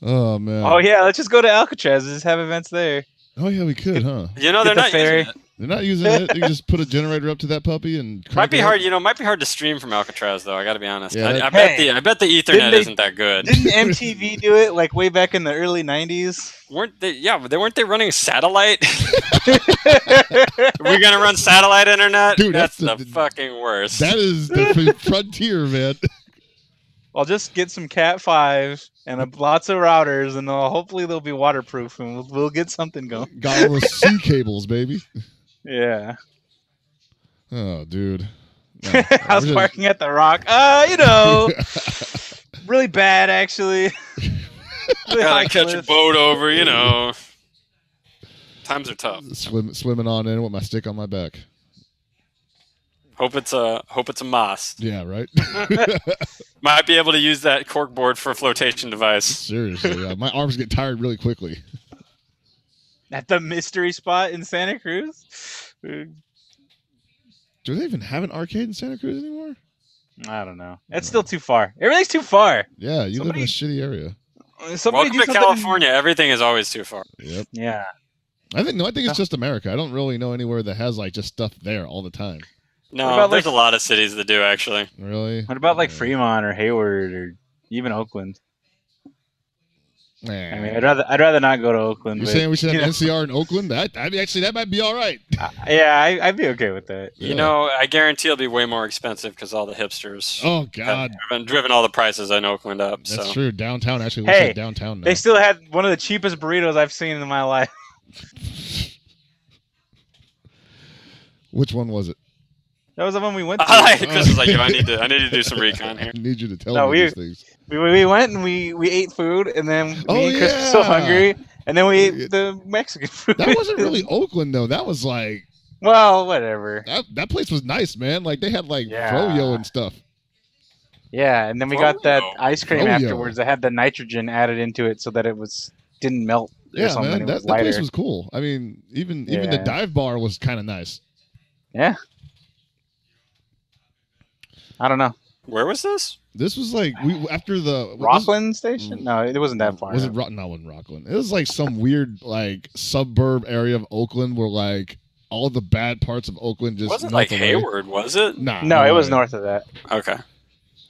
Speaker 1: Oh, man.
Speaker 4: Oh yeah, let's just go to Alcatraz and just have events there.
Speaker 1: Oh, yeah, we could, huh?
Speaker 3: They're
Speaker 4: Get the
Speaker 3: not
Speaker 4: ferry.
Speaker 3: using it.
Speaker 1: They're not using it. You just put a generator up to that puppy and
Speaker 3: Might
Speaker 1: crank
Speaker 3: be
Speaker 1: it
Speaker 3: hard.
Speaker 1: up.
Speaker 3: Might be hard to stream from Alcatraz though. I got to be honest.
Speaker 1: Yeah,
Speaker 3: I
Speaker 4: Hey,
Speaker 3: bet the Ethernet
Speaker 4: didn't they-
Speaker 3: isn't that good.
Speaker 4: Didn't MTV do it like way back in the early '90s?
Speaker 3: Weren't they? Yeah, but weren't they running satellite? We're gonna run satellite internet.
Speaker 1: Dude,
Speaker 3: that's
Speaker 1: that's
Speaker 3: the fucking worst.
Speaker 1: That is the frontier, man.
Speaker 4: I'll just get some Cat 5 and lots of routers, and hopefully they'll be waterproof, and we'll get something going.
Speaker 1: Got all those C cables, baby.
Speaker 4: Yeah.
Speaker 1: Oh, dude. No,
Speaker 4: I was
Speaker 1: we're just-
Speaker 4: parking at the Rock. Really bad actually. Really high
Speaker 3: Gotta catch a
Speaker 4: cliff.
Speaker 3: boat over. Times are tough.
Speaker 1: swimming on in with my stick on my back.
Speaker 3: Hope it's a Moss.
Speaker 1: Yeah, right.
Speaker 3: Might be able to use that corkboard for a flotation device.
Speaker 1: Seriously, my arms get tired really quickly.
Speaker 4: At the mystery spot in Santa Cruz.
Speaker 1: Do they even have an arcade in Santa Cruz anymore?
Speaker 4: I don't know. It's still too far. Everything's too far.
Speaker 1: Yeah, you live in
Speaker 4: Somebody-
Speaker 1: a shitty area.
Speaker 4: Somebody
Speaker 3: Welcome
Speaker 4: do
Speaker 3: to
Speaker 4: something-
Speaker 3: California. Everything is always too far.
Speaker 1: Yep.
Speaker 4: Yeah.
Speaker 1: I think it's just America. I don't really know anywhere that has like just stuff there all the time.
Speaker 3: No,
Speaker 4: What about,
Speaker 3: there's
Speaker 4: like-
Speaker 3: a lot of cities that do actually.
Speaker 1: Really?
Speaker 4: What about like
Speaker 1: Yeah.
Speaker 4: Fremont or Hayward or even Oakland?
Speaker 1: Nah.
Speaker 4: I mean, I'd rather not go to Oakland.
Speaker 1: You're
Speaker 4: but,
Speaker 1: saying we should have
Speaker 4: you know,
Speaker 1: NCR in Oakland? That might be all right.
Speaker 4: I'd be okay with that.
Speaker 3: You know, I guarantee it'll be way more expensive because all the hipsters
Speaker 1: Oh God,
Speaker 3: have driven all the prices in Oakland up.
Speaker 1: that's
Speaker 3: So
Speaker 1: true. Downtown actually looks
Speaker 4: Hey,
Speaker 1: like downtown now.
Speaker 4: They still had one of the cheapest burritos I've seen in my life.
Speaker 1: Which one was it?
Speaker 4: That was the one we went to.
Speaker 3: Chris is like, yo, I need to do some recon here.
Speaker 1: I need you to tell
Speaker 4: No,
Speaker 1: me these things.
Speaker 4: We went and we ate food, and then
Speaker 1: Oh,
Speaker 4: me and Chris were so
Speaker 1: yeah.
Speaker 4: hungry, and then we ate the Mexican food.
Speaker 1: That wasn't really Oakland though. That was like
Speaker 4: Well, whatever.
Speaker 1: that place was nice, man. Like they had like
Speaker 4: Yeah.
Speaker 1: froyo and stuff.
Speaker 4: Yeah, and then we got that
Speaker 3: Froyo.
Speaker 4: ice cream
Speaker 1: Froyo.
Speaker 4: afterwards that had the nitrogen added into it so that it didn't melt or
Speaker 1: Yeah,
Speaker 4: something.
Speaker 1: man,
Speaker 4: It
Speaker 1: that
Speaker 4: was
Speaker 1: place
Speaker 4: lighter.
Speaker 1: was cool. I mean, even the
Speaker 4: Yeah.
Speaker 1: dive bar was kind of nice.
Speaker 4: Yeah. I don't know.
Speaker 3: Where was this?
Speaker 1: This was like we after the
Speaker 4: Rockland Station? No, it wasn't that far.
Speaker 1: Was it no, it wasn't Rockland? It was like some weird like suburb area of Oakland where like all the bad parts of Oakland
Speaker 3: It
Speaker 1: just
Speaker 3: wasn't
Speaker 1: melt
Speaker 3: like
Speaker 1: away.
Speaker 3: Hayward, was it?
Speaker 1: Nah,
Speaker 4: No, it was
Speaker 1: way.
Speaker 4: north of that.
Speaker 3: Okay.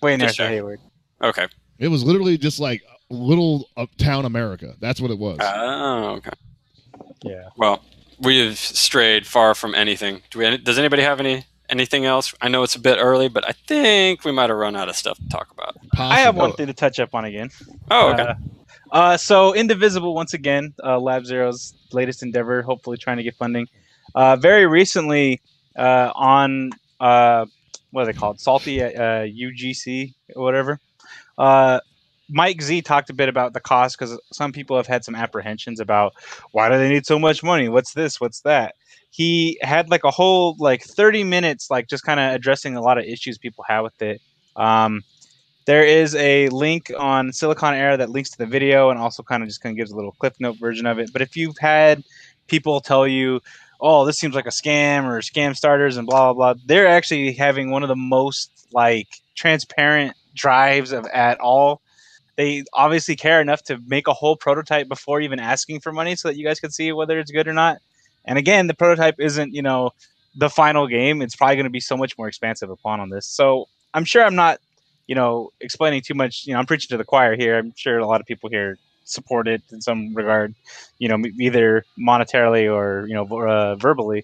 Speaker 4: Way
Speaker 3: Just
Speaker 4: north of
Speaker 3: check.
Speaker 4: Hayward.
Speaker 3: Okay.
Speaker 1: It was literally just like little uptown America. That's what it was.
Speaker 3: Oh, okay.
Speaker 4: Yeah.
Speaker 3: Well, we have strayed far from anything. Does anybody have anything else? I know it's a bit early, but I think we might have run out of stuff to talk about.
Speaker 4: I have
Speaker 1: Possible.
Speaker 4: one thing to touch up on again.
Speaker 3: Oh, okay.
Speaker 4: So Indivisible once again, Lab Zero's latest endeavor, hopefully trying to get funding. Very recently on what are they called? Salty at UGC or whatever. Mike Z talked a bit about the cost because some people have had some apprehensions about why do they need so much money? What's this? What's that? He had like a whole 30 minutes, like just kind of addressing a lot of issues people have with it. There is a link on Silicon Era that links to the video and also kind of gives a little cliff note version of it. But if you've had people tell you, oh, this seems like a scam or scam starters and blah, blah, blah, they're actually having one of the most transparent drives at all. They obviously care enough to make a whole prototype before even asking for money so that you guys can see whether it's good or not. And again, the prototype isn't, the final game. It's probably going to be so much more expansive upon on this. So I'm sure I'm not, explaining too much. I'm preaching to the choir here. I'm sure a lot of people here support it in some regard, either monetarily or, verbally.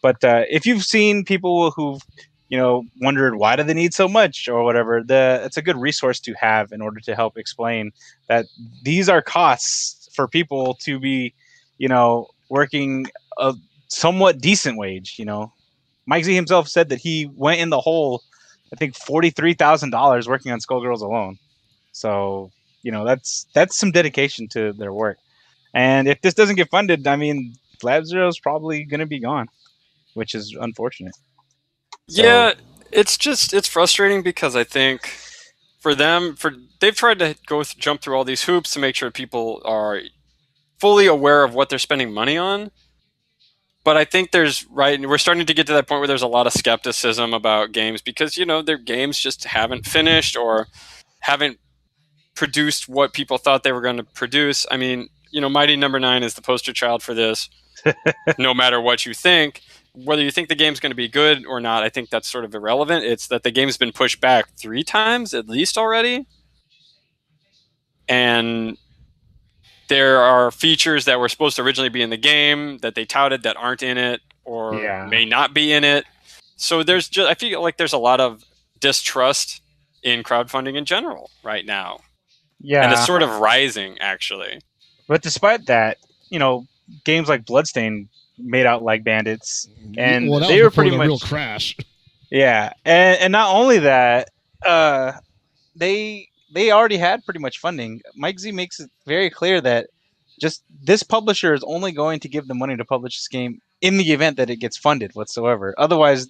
Speaker 4: But if you've seen people who've, wondered why do they need so much or whatever, it's a good resource to have in order to help explain that these are costs for people to be, working a somewhat decent wage. Mike Z himself said that he went in the hole, I think $43,000 working on Skullgirls alone. So, that's some dedication to their work. And if this doesn't get funded, I mean, Lab Zero is probably going to be gone, which is unfortunate. So-
Speaker 3: Yeah, it's frustrating because I think they've tried to jump through all these hoops to make sure people are fully aware of what they're spending money on. But I think we're starting to get to that point where there's a lot of skepticism about games because, their games just haven't finished or haven't produced what people thought they were going to produce. I mean, Mighty Number 9 is the poster child for this. no matter what you think. Whether you think the game's going to be good or not, I think that's sort of irrelevant. It's that the game's been pushed back 3 times at least already. And there are features that were supposed to originally be in the game that they touted that aren't in it or
Speaker 4: Yeah.
Speaker 3: may not be in it. So there's just, I feel like there's a lot of distrust in crowdfunding in general right now. And it's
Speaker 4: Yeah.
Speaker 3: sort of rising, actually.
Speaker 4: But despite that, games like Bloodstain made out like bandits, and
Speaker 1: well, that
Speaker 4: they
Speaker 1: was
Speaker 4: were
Speaker 1: before
Speaker 4: pretty
Speaker 1: the
Speaker 4: much
Speaker 1: real crash.
Speaker 4: yeah. And not only that, they already had pretty much funding. Mike Z makes it very clear that just this publisher is only going to give the money to publish this game in the event that it gets funded whatsoever. Otherwise,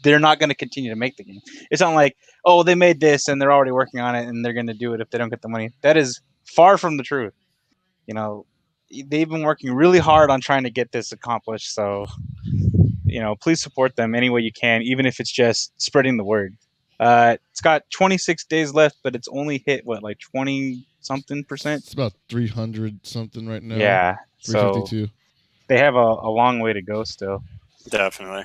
Speaker 4: they're not going to continue to make the game. It's not like, oh, they made this and they're already working on it and they're going to do it if they don't get the money. That is far from the truth. They've been working really hard on trying to get this accomplished. So, please support them any way you can, even if it's just spreading the word. It's got 26 days left, but it's only hit like 20 something percent.
Speaker 1: It's about 300 something right now.
Speaker 4: Yeah, so
Speaker 1: 352.
Speaker 4: they have a long way to go still.
Speaker 3: Definitely.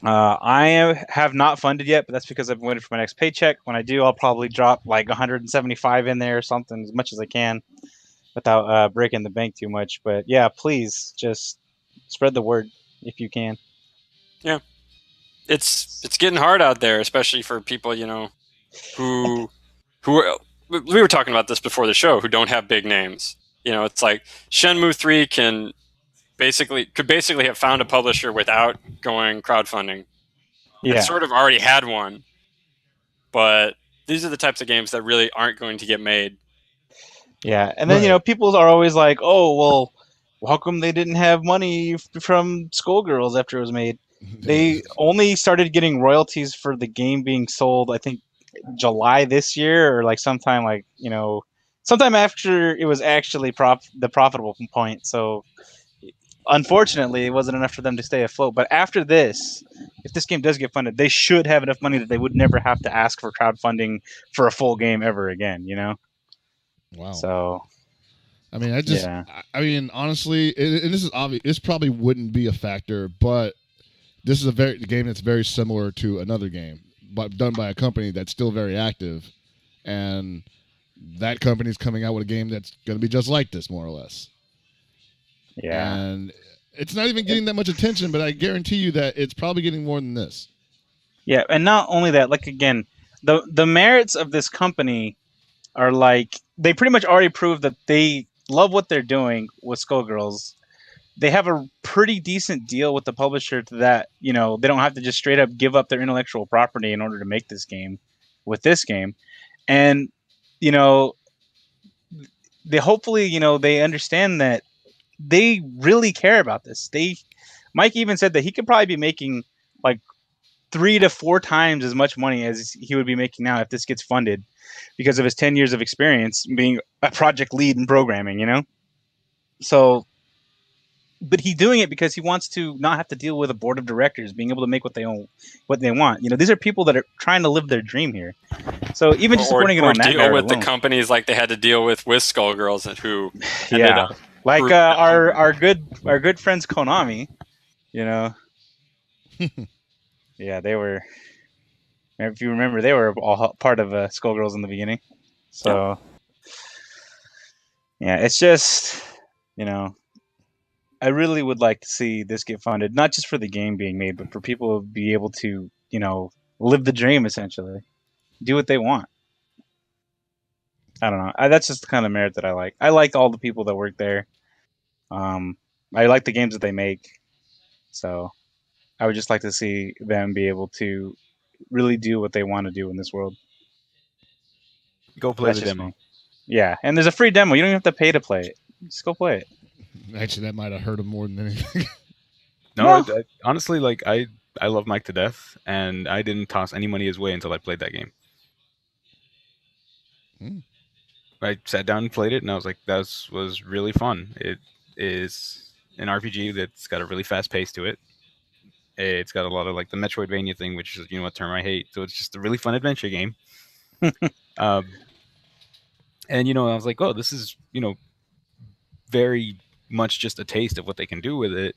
Speaker 4: I have not funded yet, but that's because I've been waiting for my next paycheck. When I do, I'll probably drop like 175 in there or something, as much as I can, without breaking the bank too much. But yeah, please just spread the word if you can.
Speaker 3: Yeah. It's getting hard out there, especially for people, who we were talking about this before the show, who don't have big names. It's like Shenmue 3 could basically have found a publisher without going crowdfunding.
Speaker 4: Yeah.
Speaker 3: It sort of already had one. But these are the types of games that really aren't going to get made.
Speaker 4: Yeah, and then
Speaker 1: Right.
Speaker 4: People are always like, "Oh, well, how come they didn't have money from Skullgirls after it was made?" They only started getting royalties for the game being sold, I think, July this year, or like sometime sometime after it was actually the profitable point. So, unfortunately, it wasn't enough for them to stay afloat. But after this, if this game does get funded, they should have enough money that they would never have to ask for crowdfunding for a full game ever again.
Speaker 1: Wow.
Speaker 4: So.
Speaker 1: I mean, I mean, honestly, and this is obvious. This probably wouldn't be a factor, but this is a game that's very similar to another game, but done by a company that's still very active, and that company's coming out with a game that's going to be just like this, more or less.
Speaker 4: Yeah.
Speaker 1: And it's not even getting that much attention, but I guarantee you that it's probably getting more than this.
Speaker 4: Yeah, and not only that, like again, the merits of this company are like they pretty much already proved that they love what they're doing with Skullgirls. They have a pretty decent deal with the publisher to that, they don't have to just straight up give up their intellectual property in order to make this game with this game. And, they hopefully, they understand that they really care about this. Mike even said that he could probably be making like 3 to 4 times as much money as he would be making now if this gets funded because of his 10 years of experience being a project lead in programming, So, but he's doing it because he wants to not have to deal with a board of directors, being able to make what they want. These are people that are trying to live their dream here. So even just supporting it on that
Speaker 3: deal with
Speaker 4: alone.
Speaker 3: the companies like they had to deal with Skullgirls and who ended up
Speaker 4: like our good friends Konami, Yeah, they were. If you remember, they were all part of Skullgirls in the beginning. So, yeah, it's just, I really would like to see this get funded, not just for the game being made, but for people to be able to, live the dream, essentially. Do what they want. I don't know. That's just the kind of merit that I like. I like all the people that work there. I like the games that they make. So, I would just like to see them be able to really do what they want to do in this world.
Speaker 6: Go play the demo.
Speaker 4: Me. Yeah, and there's a free demo. You don't even have to pay to play it. Just go play it.
Speaker 1: Actually, that might have hurt him more than anything.
Speaker 6: No, honestly, like I love Mike to death, and I didn't toss any money his way until I played that game. I sat down and played it, and I was like, that was really fun. It is an RPG that's got a really fast pace to it. It's got a lot of like the Metroidvania thing, which is a term I hate. So it's just a really fun adventure game. And I was like, oh, this is very much just a taste of what they can do with it.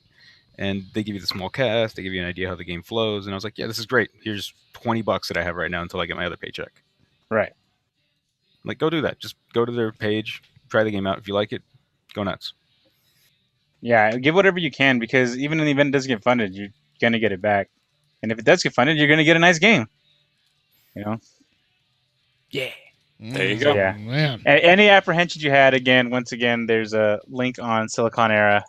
Speaker 6: And they give you the small cast, they give you an idea how the game flows, and I was like, yeah, this is great. Here's $20 that I have right now until I get my other paycheck.
Speaker 4: Right.
Speaker 6: Like, go do that. Just go to their page, try the game out. If you like it, go nuts.
Speaker 4: Yeah, give whatever you can, because even if the event doesn't get funded, you're gonna get it back. And if it does get funded, you're gonna get a nice game. You know.
Speaker 6: Yeah.
Speaker 3: There you go.
Speaker 4: Yeah.
Speaker 1: Man.
Speaker 4: Any apprehensions you had, once again, there's a link on Silicon Era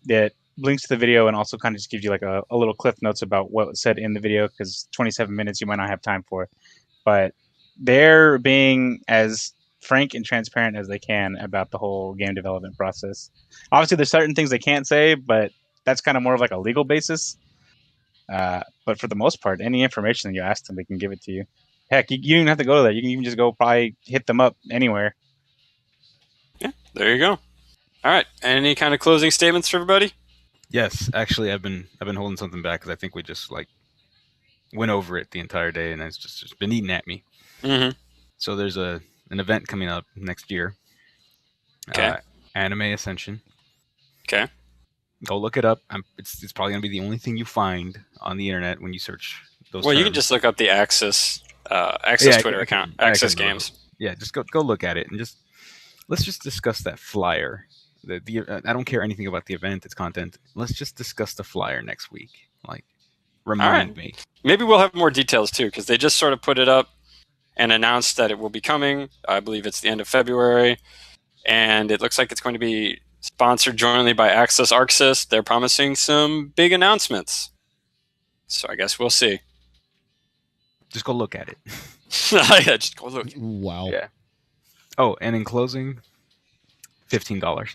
Speaker 4: that links to the video and also kind of just gives you like a little cliff notes about what was said in the video, because 27 minutes you might not have time for. But they're being as frank and transparent as they can about the whole game development process. Obviously, there's certain things they can't say, but that's kind of more of like a legal basis. But for the most part, any information that you ask them, they can give it to you. Heck, you don't even have to go to that. You can even just go probably hit them up anywhere.
Speaker 3: Yeah, there you go. All right. Any kind of closing statements for everybody?
Speaker 6: Yes, actually, I've been holding something back because I think we just like went over it the entire day, and it's just been eating at me.
Speaker 3: Mm-hmm.
Speaker 6: So there's an event coming up next year.
Speaker 3: Okay.
Speaker 6: Anime Ascension.
Speaker 3: Okay.
Speaker 6: Go look it up. It's probably gonna be the only thing you find on the internet when you search those.
Speaker 3: Well, you can
Speaker 6: terms.
Speaker 3: just look up the Axis
Speaker 6: Yeah,
Speaker 3: Twitter
Speaker 6: I
Speaker 3: account,
Speaker 6: I
Speaker 3: Axis
Speaker 6: can remember.
Speaker 3: Games.
Speaker 6: Yeah, just go look at it and let's just discuss that flyer. I don't care anything about the event, its content. Let's just discuss the flyer next week. Like, remind me.
Speaker 3: Maybe we'll have more details too, because they just sort of put it up and announced that it will be coming. I believe it's the end of February, and it looks like it's going to be sponsored jointly by Axis Arxis. They're promising some big announcements, so I guess we'll see.
Speaker 6: Just go look at it.
Speaker 3: Yeah, just go look.
Speaker 1: Wow.
Speaker 6: Yeah. Oh, and in closing, $15.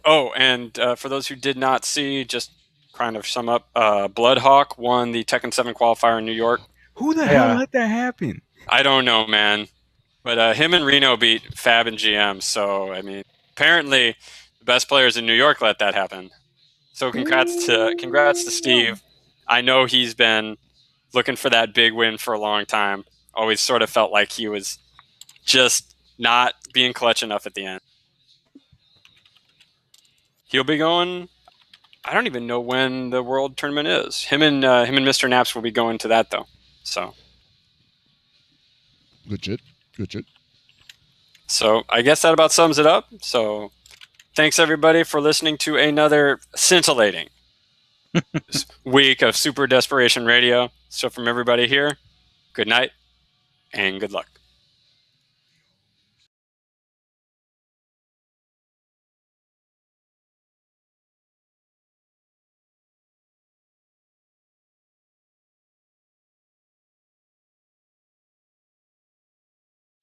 Speaker 3: Oh, and for those who did not see, just kind of sum up, Bloodhawk won the Tekken 7 qualifier in New York.
Speaker 6: Who the
Speaker 4: Yeah.
Speaker 6: hell let that happen?
Speaker 3: I don't know, man. But him and Reno beat Fab and GM, so, I mean, apparently the best players in New York let that happen. So congrats to Steve. I know he's been looking for that big win for a long time. Always sort of felt like he was just not being clutch enough at the end. He'll be going. I don't even know when the World Tournament is. Him and Mr. Naps will be going to that though. So
Speaker 1: Good shit. Good shit.
Speaker 3: So I guess that about sums it up. So thanks everybody for listening to another scintillating week of Super Desperation Radio. So from everybody here, good night and good luck.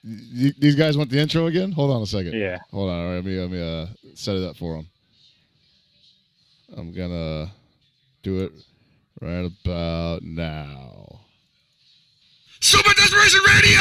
Speaker 1: These guys want the intro again? Hold on a second.
Speaker 4: Yeah.
Speaker 1: Hold on. Let me set it up for them. I'm gonna do it right about now.
Speaker 2: Super Desperation Radio!